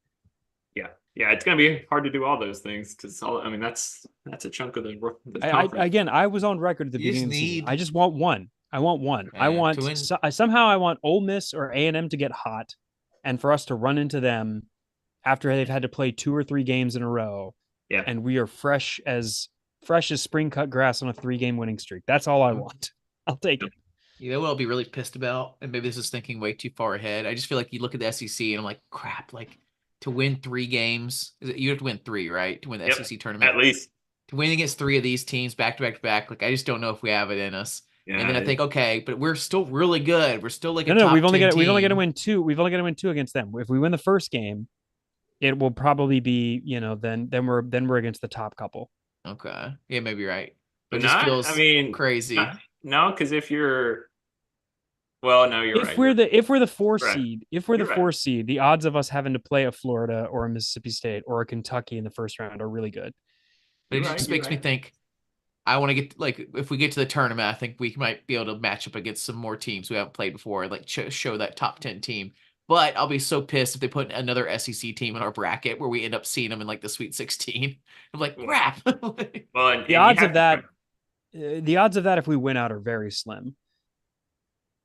Yeah, it's gonna be hard to do all those things because that's a chunk of the conference. I was on record at the You beginning of just the season. need- I just want one. I want one. I Yeah, want to win. somehow I want Ole Miss or A&M to get hot, and for us to run into them after they've had to play 2 or 3 games in a row. Yeah. And we are fresh as spring cut grass on a 3-game winning streak. That's all I want. I'll take it. You know what I'll be really pissed about? And maybe this is thinking way too far ahead. I just feel like you look at the SEC and I'm like, crap, like to win 3 games, you have to win 3, right? To win the Yep, SEC tournament. At least. To win against 3 of these teams back to back to back, like I just don't know if we have it in us. Yeah, And then I think, okay, but we're still really good. We're still like a No, top we've only 10 got to team. win 2. We've only got to win 2 against them. If we win the first game, it will probably be, then we're against the top couple. Okay. Yeah, maybe you're right. But But it just not, feels I mean, crazy. No, because if you're, well, no, you're right. If we're the 4 Right. seed, if we're the You're right. 4 seed, the odds of us having to play a Florida or a Mississippi State or a Kentucky in the first round are really good. But it You're just right, makes you're me right. think I want to get like if we get to the tournament, I think we might be able to match up against some more teams we haven't played before, and like show that top 10 team. But I'll be so pissed if they put another SEC team in our bracket where we end up seeing them in like the Sweet 16. I'm like, crap. Well, and The you odds have of to- that if we win out are very slim.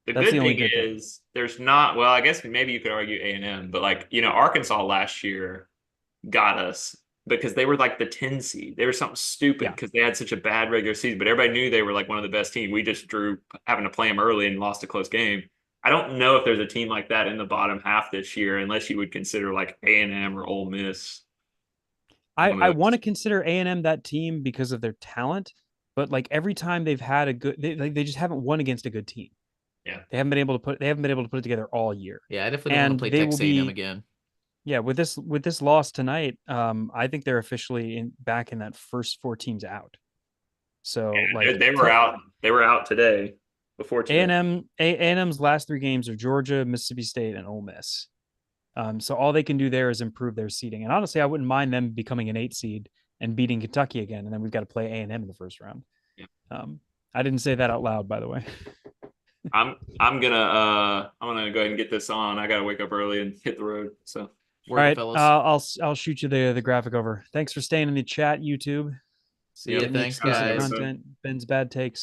The That's good the only thing good thing. is there's not. Well, I guess maybe you could argue A&M, but like Arkansas last year got us because they were like the 10 seed. They were something stupid Yeah. because they had such a bad regular season, but everybody knew they were like one of the best teams. We just drew having to play them early and lost a close game. I don't know if there's a team like that in the bottom half this year, unless you would consider like A&M or Ole Miss. One of I those. want to consider A&M that team because of their talent, but like every time they've had a good, they just haven't won against a good team. Yeah. They haven't been able to put it together all year. Yeah, I definitely don't want And to play they Texas will A&M be- again. Yeah, with this loss tonight, I think they're officially back in that first 4 teams out. So Yeah, like they were out. They were out today before today. A&M's last 3 games are Georgia, Mississippi State, and Ole Miss. So all they can do there is improve their seeding. And honestly, I wouldn't mind them becoming an 8 seed and beating Kentucky again. And then we've got to play A&M in the first round. Yeah. I didn't say that out loud, by the way. I'm gonna go ahead and get this on. I gotta wake up early and hit the road. So All Working, right, fellas. I'll shoot you the graphic over. Thanks for staying in the chat, YouTube. See ya. Yeah, Thanks, guys. guys. Content. Ben's bad takes.